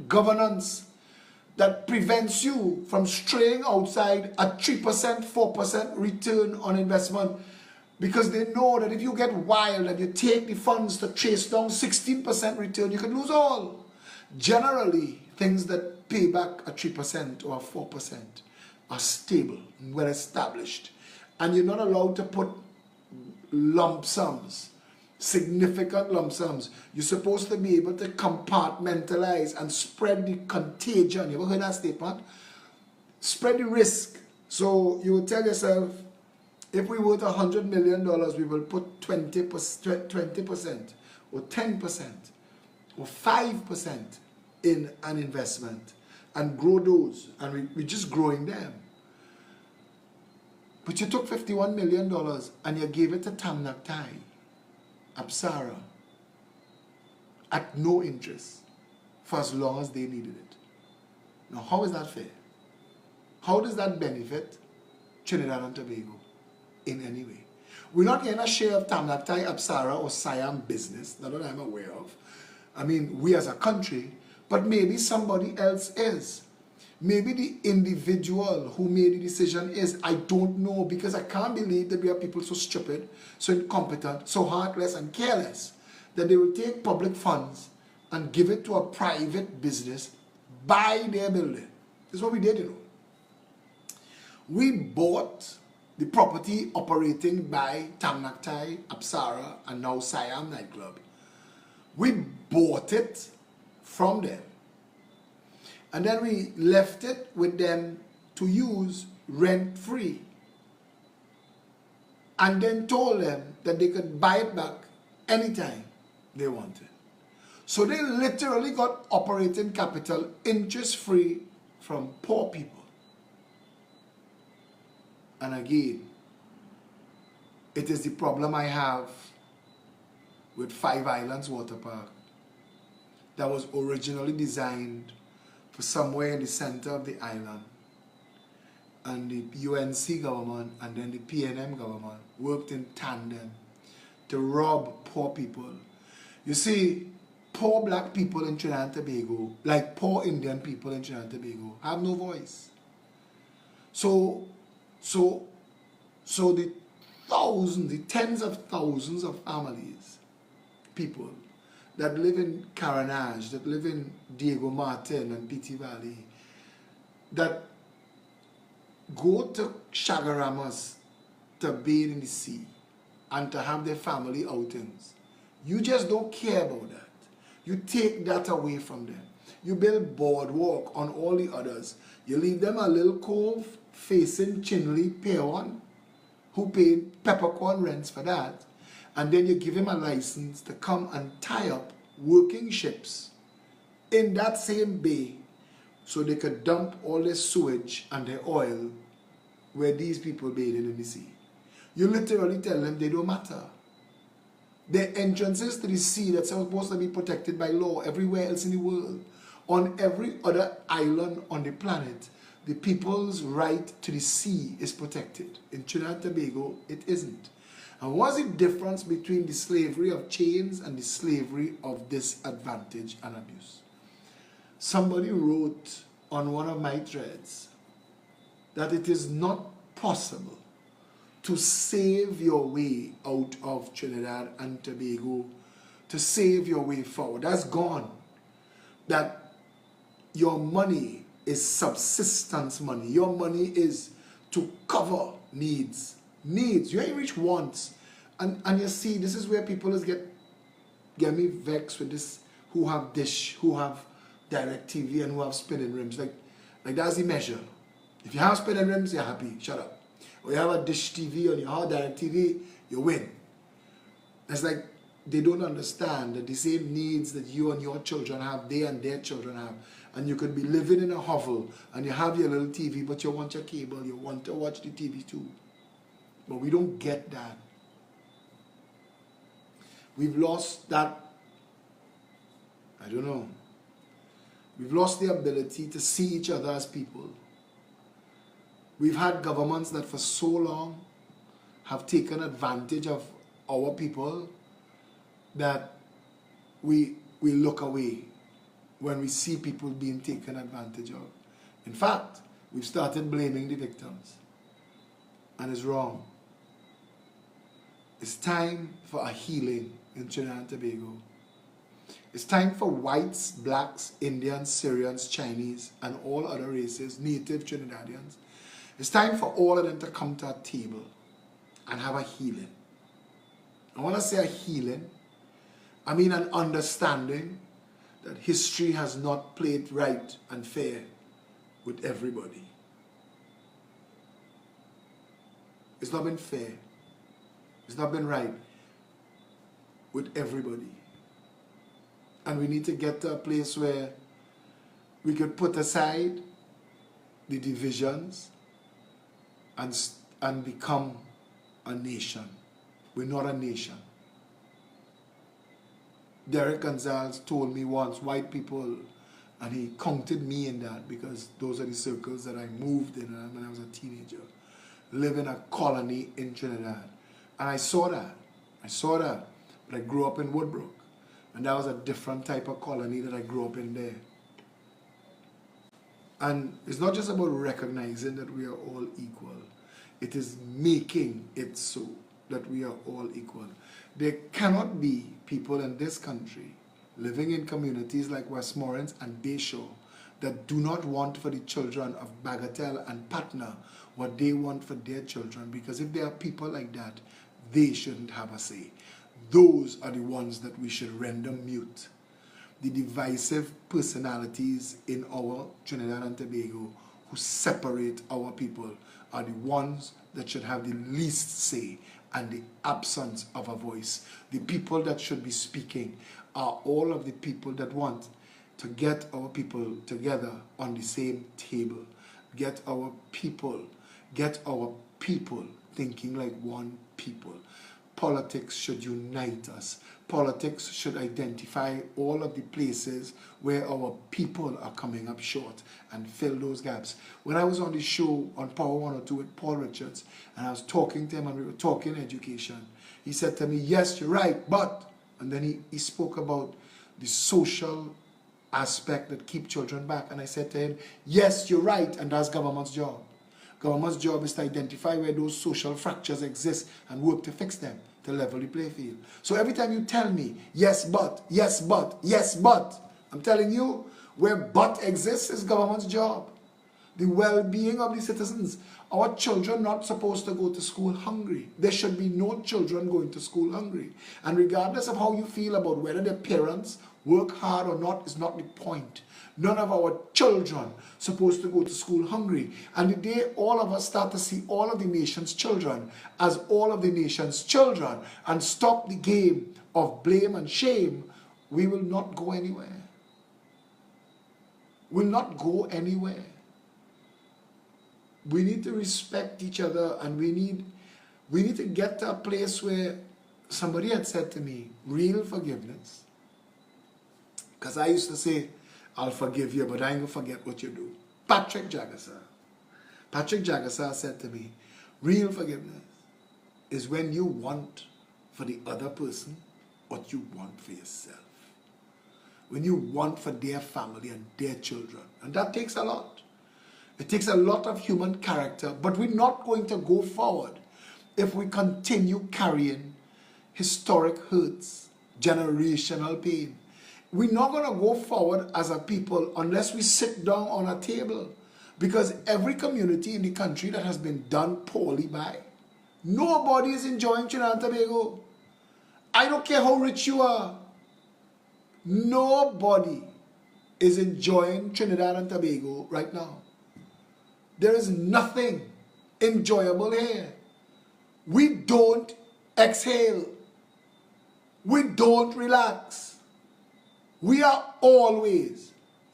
governance that prevents you from straying outside a 3%, 4% return on investment, because they know that if you get wild and you take the funds to chase down 16% return, you can lose all. Generally, things that pay back a 3% or a 4% are stable, well established, and you're not allowed to put lump sums, significant lump sums. You're supposed to be able to compartmentalize and spread the contagion. You ever heard that statement? Spread the risk. So you will tell yourself, if we worth $100 million, we will put 20% or 10% or 5% in an investment and grow those, and we're just growing them. But you took $51 million and you gave it to Tamnaktai, Apsara, at no interest for as long as they needed it. Now, how is that fair? How does that benefit Trinidad and Tobago in any way? We're not getting a share of Tamnaktai, Apsara, or Siam business, not that I'm aware of. I mean, we as a country, but maybe somebody else is. Maybe the individual who made the decision is. I don't know, because I can't believe that we have people so stupid, so incompetent, so heartless and careless that they will take public funds and give it to a private business, buy their building. This is what we did, you know. We bought the property operating by Tamnaktai, Apsara, and now Siam nightclub. We bought it from them. And then we left it with them to use rent-free. And then told them that they could buy it back anytime they wanted. So they literally got operating capital interest-free from poor people. and again, it is the problem I have with Five Islands Water Park that was originally designed for somewhere in the center of the island, and the UNC government and then the PNM government worked in tandem to rob poor people. You see, poor black people in Trinidad and Tobago, like poor Indian people in Trinidad and Tobago, have no voice. So the thousands, the tens of thousands of families, people that live in Caranage, that live in Diego Martin and Piti Valley, that go to Chagaramas to bathe in the sea and to have their family outings. You just don't care about that. You take that away from them. You build boardwalk on all the others. You leave them a little cove facing Chinley Pier 1, who paid peppercorn rents for that, and then you give him a license to come and tie up working ships in that same bay so they could dump all their sewage and their oil where these people bathing in the sea. You literally tell them they don't matter. Their entrances to the sea that's supposed to be protected by law everywhere else in the world, on every other island on the planet, the people's right to the sea is protected. In Trinidad and Tobago, it isn't. And what's the difference between the slavery of chains and the slavery of disadvantage and abuse? Somebody wrote on one of my threads that it is not possible to save your way out of Trinidad and Tobago, to save your way forward. That's gone. That your money is subsistence money. Your money is to cover needs. Needs. You ain't reach wants. And you see, this is where people is get me vexed with this, who have Dish, who have Direct TV, and who have spinning rims. Like that's the measure. If you have spinning rims, you're happy. Shut up. Or you have a Dish TV or you have Direct TV, you win. It's like they don't understand that the same needs that you and your children have, they and their children have. And you could be living in a hovel and you have your little TV, but you want your cable, you want to watch the TV too. But we don't get that. We've lost that, I don't know. We've lost the ability to see each other as people. We've had governments that for so long have taken advantage of our people that we look away when we see people being taken advantage of. In fact, we've started blaming the victims. And it's wrong. It's time for a healing in Trinidad and Tobago. It's time for whites, blacks, Indians, Syrians, Chinese, and all other races, native Trinidadians. It's time for all of them to come to a table and have a healing. I want to say a healing. I mean an understanding that history has not played right and fair with everybody. It's not been fair. It's not been right with everybody. And we need to get to a place where we could put aside the divisions and become a nation. We're not a nation. Derek Gonzalez told me once, white people, and he counted me in that because those are the circles that I moved in when I was a teenager, live in a colony in Trinidad. And I saw that. But I grew up in Woodbrook. And that was a different type of colony that I grew up in there. And it's not just about recognizing that we are all equal. It is making it so that we are all equal. There cannot be people in this country living in communities like Westmoreland and Bayshore that do not want for the children of Bagatelle and Patna what they want for their children. Because if there are people like that, they shouldn't have a say. Those are the ones that we should render mute. The divisive personalities in our Trinidad and Tobago who separate our people are the ones that should have the least say and the absence of a voice. The people that should be speaking are all of the people that want to get our people together on the same table. Get our people, get our people thinking like one people. Politics should unite us. Politics should identify all of the places where our people are coming up short and fill those gaps. When I was on the show on Power 102 with Paul Richards, and I was talking to him and we were talking education, he said to me, yes, you're right, but, and then he spoke about the social aspect that keep children back. And I said to him, yes, you're right, and that's government's job. Government's job is to identify where those social fractures exist and work to fix them, to level the play field. So every time you tell me, yes, but, yes, but, yes, but, I'm telling you, where but exists is government's job. The well-being of the citizens. Our children not supposed to go to school hungry. There should be no children going to school hungry. And regardless of how you feel about whether their parents work hard or not is not the point. None of our children supposed to go to school hungry. And the day all of us start to see all of the nation's children as all of the nation's children and stop the game of blame and shame, we will not go anywhere. We'll not go anywhere. We need to respect each other, and we need to get to a place where somebody had said to me, real forgiveness. Because I used to say, I'll forgive you, but I ain't gonna forget what you do. Patrick Jagassar said to me, real forgiveness is when you want for the other person what you want for yourself. When you want for their family and their children. And that takes a lot. It takes a lot of human character, but we're not going to go forward if we continue carrying historic hurts, generational pain. We're not going to go forward as a people unless we sit down on a table, because every community in the country that has been done poorly by, nobody is enjoying Trinidad and Tobago. I don't care how rich you are. Nobody is enjoying Trinidad and Tobago right now. There is nothing enjoyable here. We don't exhale. We don't relax. We are always,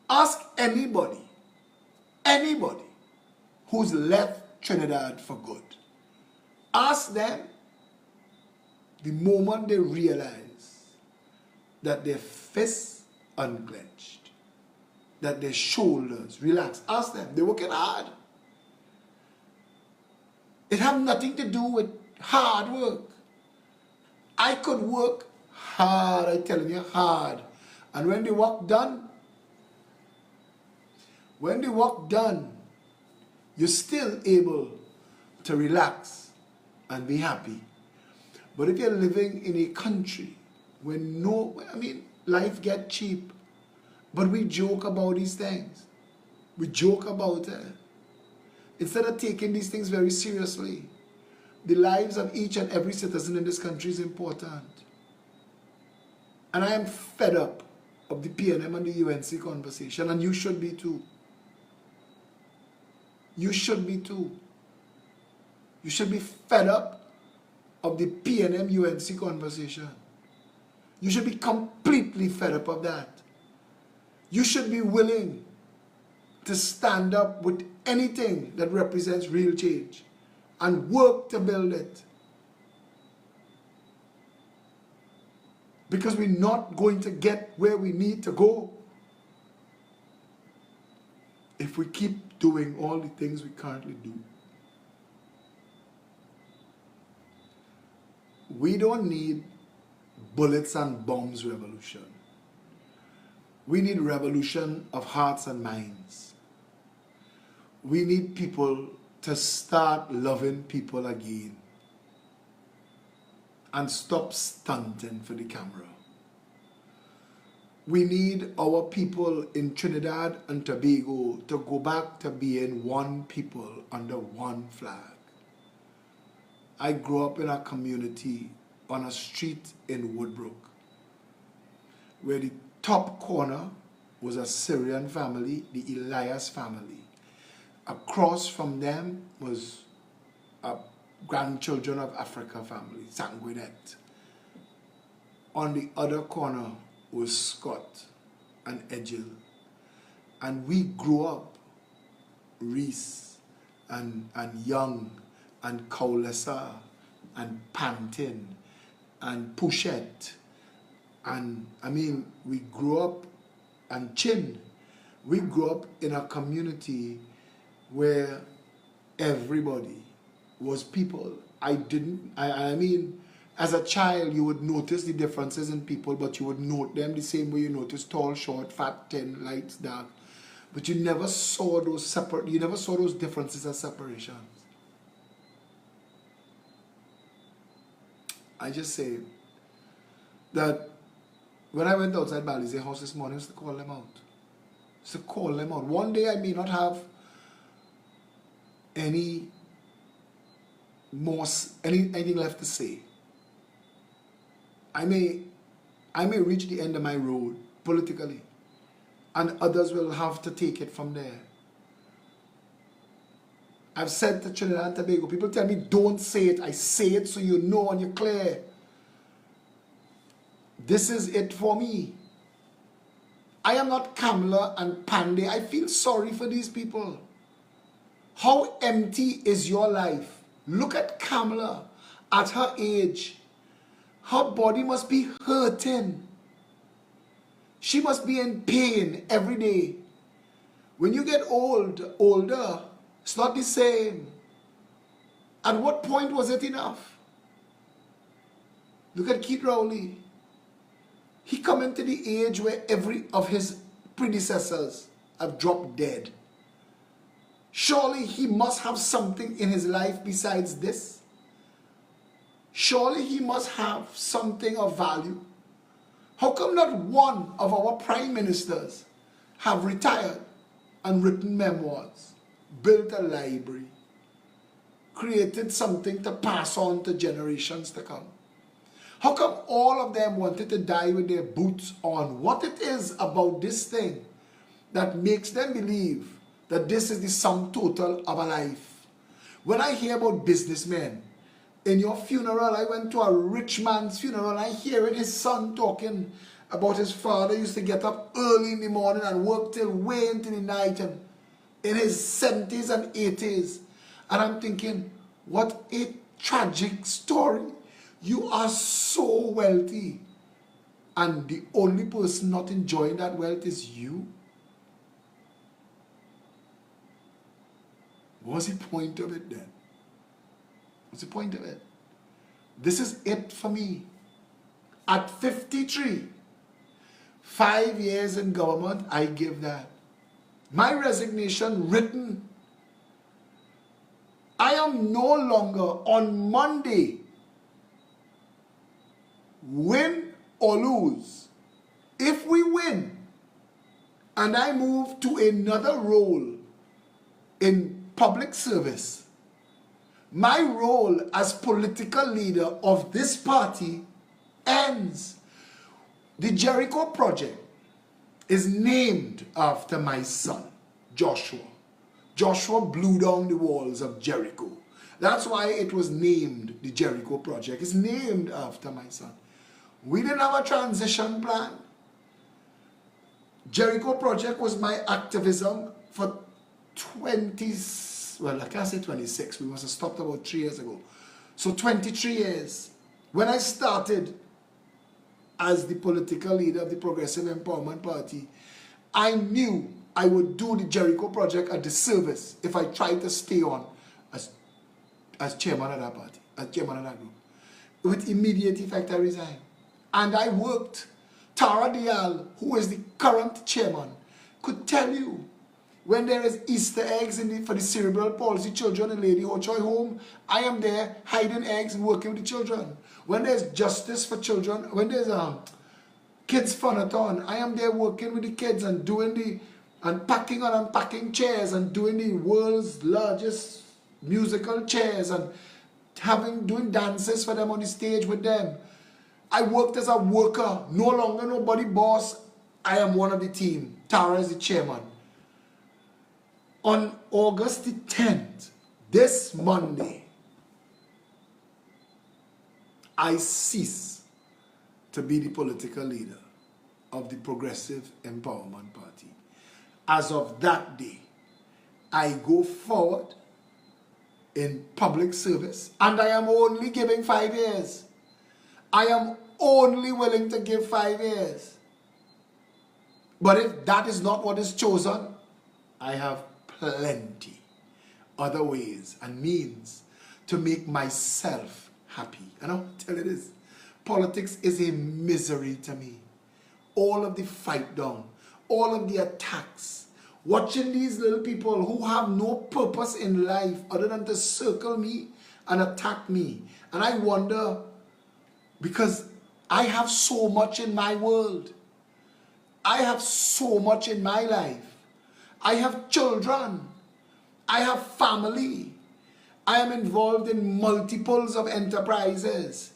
ask anybody who's left Trinidad for good. Ask them the moment they realize that their fists unclenched, that their shoulders relax. Ask them, they're working hard. It has nothing to do with hard work. I could work hard, I'm telling you, hard. And when the work done, you're still able to relax and be happy. But if you're living in a country where life get cheap, but we joke about these things. We joke about it. Instead of taking these things very seriously, the lives of each and every citizen in this country is important. And I am fed up of the PNM and the UNC conversation, and you should be too. You should be too. You should be fed up of the PNM UNC conversation. You should be completely fed up of that. You should be willing to stand up with anything that represents real change and work to build it. Because we're not going to get where we need to go if we keep doing all the things we currently do. We don't need bullets and bombs revolution. We need revolution of hearts and minds. We need people to start loving people again and stop stunting for the camera. We need our people in Trinidad and Tobago to go back to being one people under one flag. I grew up in a community on a street in Woodbrook where the top corner was a Syrian family, the Elias family. Across from them was a grandchildren of Africa family, Sanguinet. On the other corner was Scott and Edgil. And we grew up, Reese and Young and Kaulasa and Pantin and Pushet. And I mean, we grew up, and Chin, we grew up in a community where everybody was people. I mean, as a child, you would notice the differences in people, but you would note them the same way you notice tall, short, fat, thin, light, dark. But you never saw those differences as separations. I just say that when I went outside Balize house this morning, I was to call them out. One day I may not have anything left to say. I may reach the end of my road politically, and others will have to take it from there. I've said to Trinidad and Tobago, people tell me don't say it. I say it so you know and you're clear. This is it for me. I am not Kamala and Pandey. I feel sorry for these people. How empty is your life? Look at Kamala at her age. Her body must be hurting. She must be in pain every day. When you get older, it's not the same. At what point was it enough? Look at Keith Rowley. He come into the age where every of his predecessors have dropped dead. Surely he must have something in his life besides this. Surely he must have something of value. How come not one of our prime ministers have retired and written memoirs, built a library, created something to pass on to generations to come? How come all of them wanted to die with their boots on? What it is about this thing that makes them believe that this is the sum total of a life? When I hear about businessmen, in your funeral, I went to a rich man's funeral, and I hear his son talking about his father used to get up early in the morning and work till way into the night, and in his 70s and 80s. And I'm thinking, what a tragic story. You are so wealthy, and the only person not enjoying that wealth is you. What's the point of it then? What's the point of it? This is it for me. At 53, 5 years in government, I give that. My resignation written. I am no longer on Monday, win or lose. If we win and I move to another role in public service, my role as political leader of this party ends. The Jericho Project is named after my son, Joshua. Joshua blew down the walls of Jericho. That's why it was named the Jericho Project. It's named after my son. We didn't have a transition plan. Jericho Project was my activism for 26, we must have stopped about 3 years ago. So 23 years. When I started as the political leader of the Progressive Empowerment Party, I knew I would do the Jericho Project a disservice if I tried to stay on as chairman of that party, as chairman of that group. With immediate effect, I resigned. And I worked. Tara Dial, who is the current chairman, could tell you when there is Easter eggs for the cerebral palsy children in Lady Ochoy home, I am there hiding eggs and working with the children. When there's justice for children, when there's kids fun-a-thon, I am there working with the kids and doing the unpacking and unpacking chairs and doing the world's largest musical chairs and doing dances for them on the stage with them. I worked as a worker, no longer nobody boss. I am one of the team. Tara is the chairman. On August the 10th, this Monday, I cease to be the political leader of the Progressive Empowerment Party. As of that day, I go forward in public service, and I am only giving 5 years. I am only willing to give 5 years. But if that is not what is chosen, I have plenty other ways and means to make myself happy. And I'll tell you this, politics is a misery to me. All of the fight down, all of the attacks, watching these little people who have no purpose in life other than to circle me and attack me. And I wonder, because I have so much in my world. I have so much in my life. I have children. I have family. I am involved in multiples of enterprises.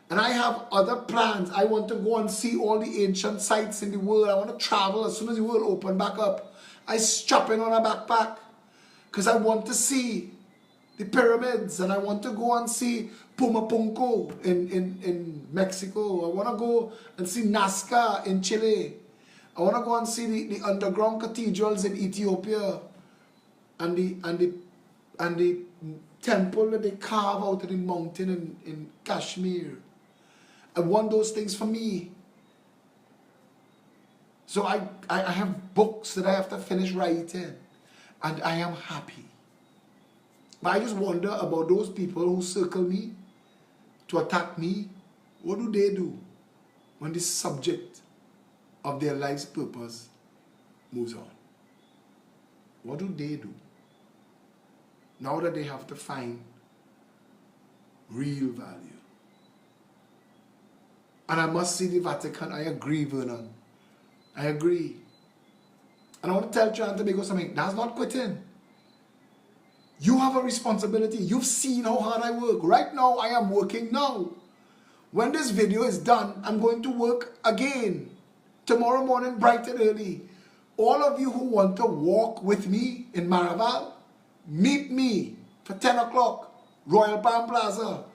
And I have other plans. I want to go and see all the ancient sites in the world. I want to travel as soon as the world open back up. I strap in on a backpack because I want to see the pyramids, and I want to go and see Pumapunku in Mexico. I want to go and see Nazca in Chile. I want to go and see the underground cathedrals in Ethiopia and the temple that they carve out of the mountain in Kashmir. I want those things for me. So I have books that I have to finish writing, and I am happy. But I just wonder about those people who circle me to attack me. What do they do when the subject of their life's purpose moves on? What do they do now that they have to find real value? And I must see the Vatican. I agree, Vernon. I agree. And I want to tell Trinidad and Tobago something. That's not quitting. You have a responsibility. You've seen how hard I work. Right now, I am working now. When this video is done, I'm going to work again. Tomorrow morning, bright and early. All of you who want to walk with me in Maraval, meet me for 10 o'clock, Royal Palm Plaza.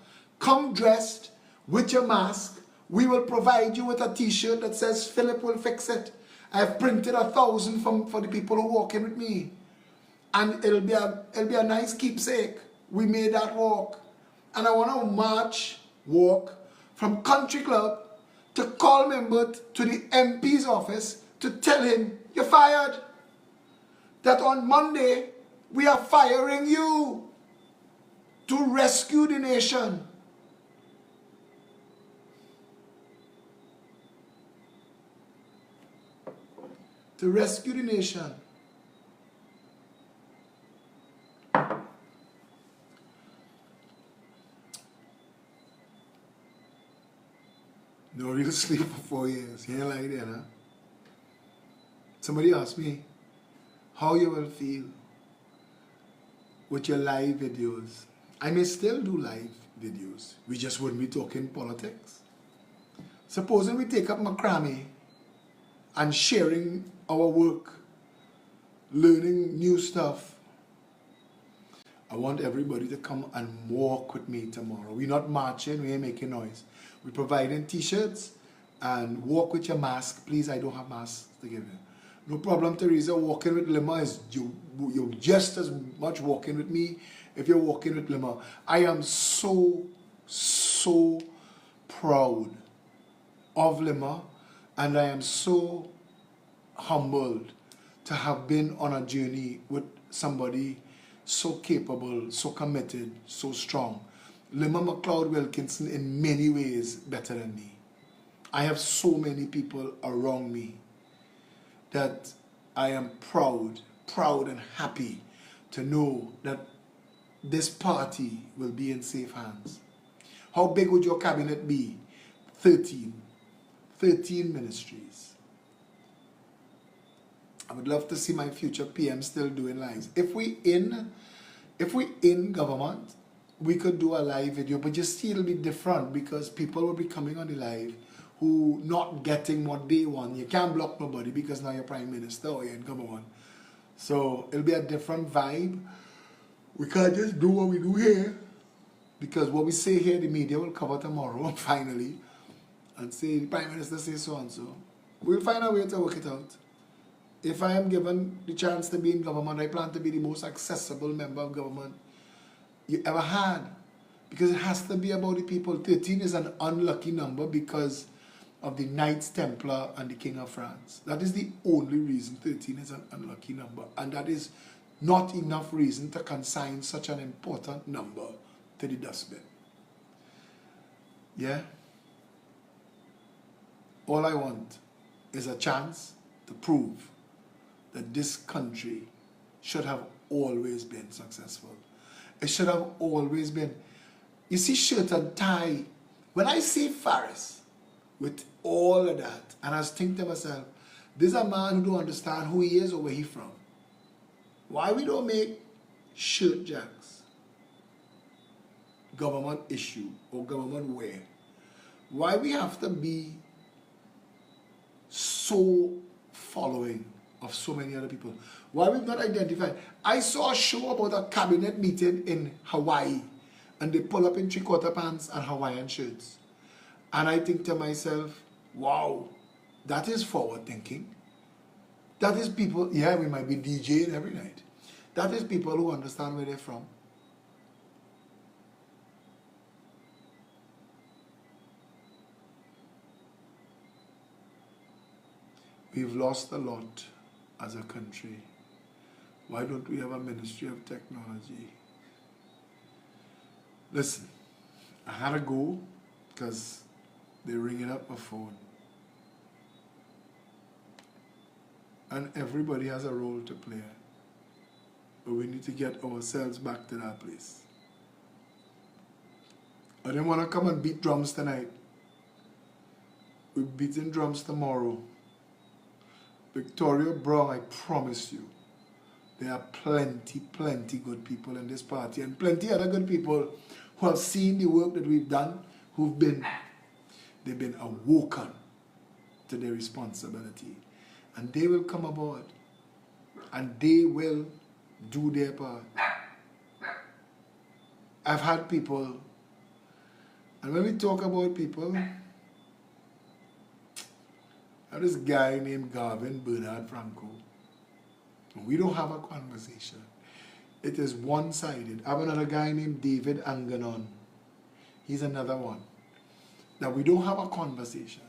Come dressed with your mask. We will provide you with a t-shirt that says, Philip will fix it. I have printed 1,000 for the people who walk in with me. And it'll be a nice keepsake. We made that walk. And I want to walk from Country Club to call member to the MP's office to tell him, you're fired. That on Monday, we are firing you to rescue the nation. To rescue the nation. No real sleep for 4 years. You ain't like that, huh? Somebody asked me how you will feel with your live videos. I may still do live videos. We just wouldn't be talking politics. Supposing we take up macrame and sharing our work, learning new stuff. I want everybody to come and walk with me tomorrow. We're not marching, we ain't making noise. We're providing t-shirts and walk with your mask. Please, I don't have masks to give you. No problem, Teresa. Walking with Lima is you're just as much walking with me if you're walking with Lima. I am so proud of Lima, and I am so humbled to have been on a journey with somebody so capable, so committed, so strong. Lima McLeod Wilkinson in many ways better than me. I have so many people around me that I am proud and happy to know that this party will be in safe hands. How big would your cabinet be? 13 ministries. I would love to see my future PM still doing lives. If we in government, we could do a live video, but just see it'll be different because people will be coming on the live who not getting what they want. You can't block nobody because now you're Prime Minister or you're in government. So it'll be a different vibe. We can't just do what we do here because what we say here, the media will cover tomorrow finally and say the Prime Minister says so and so. We'll find a way to work it out. If I am given the chance to be in government, I plan to be the most accessible member of government you ever had. Because it has to be about the people. 13 is an unlucky number because of the Knights Templar and the King of France. That is the only reason 13 is an unlucky number. And that is not enough reason to consign such an important number to the dustbin. Yeah? All I want is a chance to prove that this country should have always been successful. It should have always been. You see, shirt and tie. When I see Faris with all of that, and I was thinking to myself, this is a man who don't understand who he is or where he from. Why we don't make shirt jacks government issue or government wear? Why we have to be so following of so many other people? Why we've not identified? I saw a show about a cabinet meeting in Hawaii, and they pull up in 3/4 pants and Hawaiian shirts. And I think to myself, wow, that is forward thinking. That is people, yeah, we might be DJing every night. That is people who understand where they're from. We've lost a lot as a country. Why don't we have a Ministry of Technology? Listen, I had to go because they're ringing up my phone. And everybody has a role to play. But we need to get ourselves back to that place. I didn't want to come and beat drums tonight. We're beating drums tomorrow. Victoria Brown, I promise you, there are plenty good people in this party, and plenty other good people who have seen the work that we've done, they've been awoken to their responsibility. And they will come aboard, and they will do their part. I've had people, and when we talk about people, I have this guy named Garvin Bernard Franco. We don't have a conversation. It is one-sided. I have another guy named David Anganon. He's another one. Now, we don't have a conversation,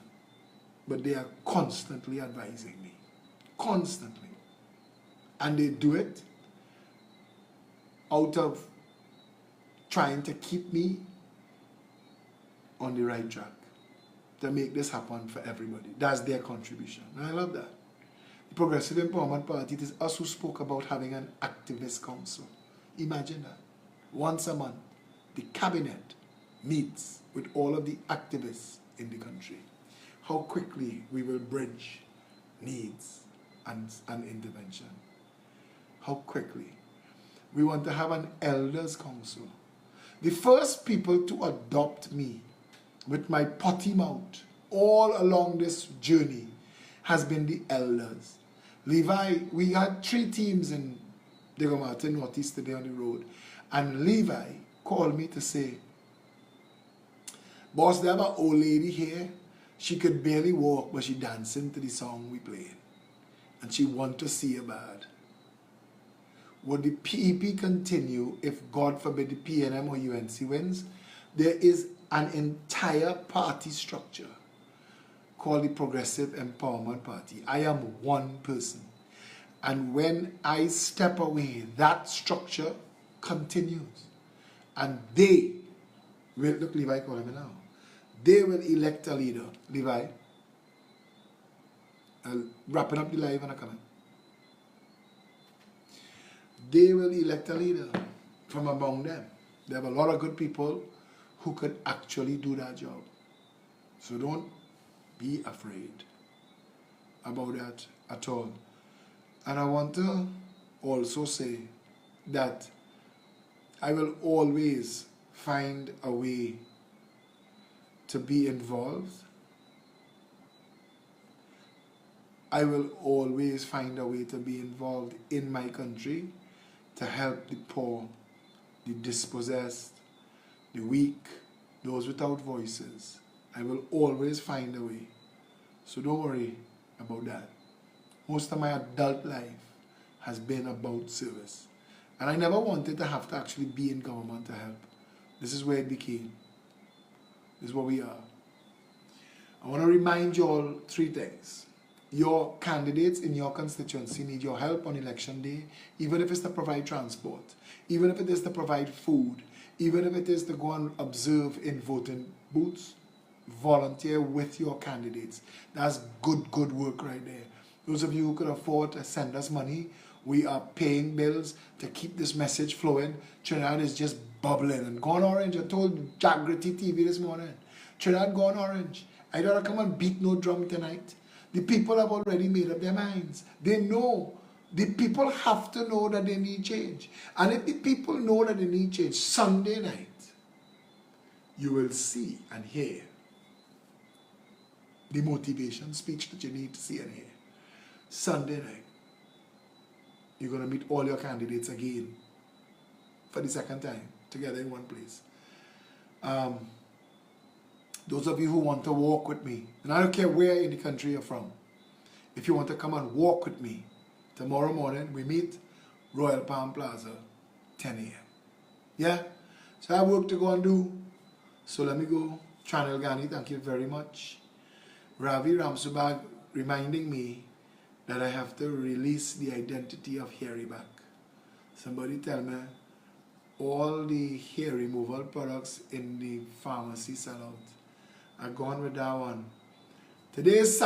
but they are constantly advising me. Constantly. And they do it out of trying to keep me on the right track, to make this happen for everybody. That's their contribution. And I love that. The Progressive Empowerment Party, it is us who spoke about having an activist council. Imagine that. Once a month, the cabinet meets with all of the activists in the country. How quickly we will bridge needs and intervention. How quickly. We want to have an elders council. The first people to adopt me with my potty mouth all along this journey has been the elders. Levi, we had 3 teams in Diego Martin Northeast today on the road, and Levi called me to say, boss, they have an old lady here. She could barely walk, but she dancing to the song we played. And she want to see her bad. Would the PEP continue if, God forbid, the PNM or UNC wins? There is an entire party structure called the Progressive Empowerment Party. I am one person. And when I step away, that structure continues. And they will, look, Levi calling me now. They will elect a leader. Levi, wrapping up the live and I come in. They will elect a leader from among them. They have a lot of good people who could actually do that job. So don't be afraid about that at all. And I want to also say that I will always find a way to be involved. I will always find a way to be involved in my country to help the poor, the dispossessed, the weak, those without voices. I will always find a way. So don't worry about that. Most of my adult life has been about service. And I never wanted to have to actually be in government to help. This is where it became. This is what we are. I want to remind you all 3 things. Your candidates in your constituency need your help on election day, even if it's to provide transport, even if it is to provide food, even if it is to go and observe in voting booths. Volunteer with your candidates. That's good work right there. Those of you who could afford to send us money, we are paying bills to keep this message flowing. Trinidad is just bubbling and gone orange. I told Jagriti TV this morning, Trinidad gone orange. I don't come and beat no drum tonight. The people have already made up their minds. They know. The people have to know that they need change. And if the people know that they need change, Sunday night, you will see and hear the motivation speech that you need to see and hear. Sunday night, you're going to meet all your candidates again for the 2nd time together in one place. Those of you who want to walk with me, and I don't care where in the country you're from, if you want to come and walk with me, tomorrow morning we meet Royal Palm Plaza, 10 a.m. Yeah? So I have work to go and do. So let me go. Chanel Gani, thank you very much. Ravi Ramsubag reminding me that I have to release the identity of Harry back. Somebody tell me all the hair removal products in the pharmacy sell out. I've gone with that one. Today's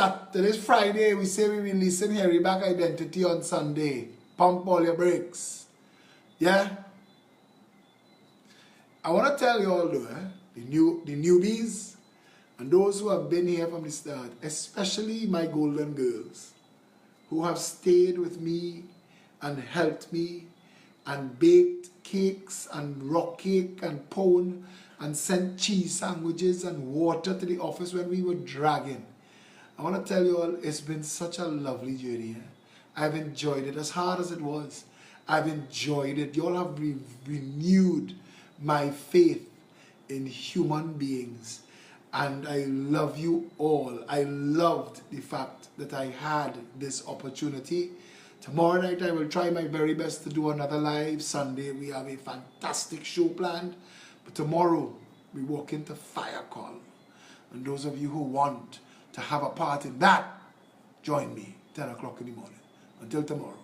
Friday. We say we releasing Harry back identity on Sunday. Pump all your brakes. Yeah? I want to tell you all though, the newbies and those who have been here from the start, especially my golden girls, who have stayed with me and helped me and baked cakes and rock cake and pound and sent cheese sandwiches and water to the office when we were dragging. I want to tell you all, it's been such a lovely journey. I've enjoyed it as hard as it was. I've enjoyed it. You all have renewed my faith in human beings. And I love you all. I loved the fact that I had this opportunity. Tomorrow night I will try my very best to do another live. Sunday we have a fantastic show planned. But tomorrow we walk into Fire Call. And those of you who want to have a part in that, join me 10 o'clock in the morning. Until tomorrow,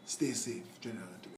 stay safe, General.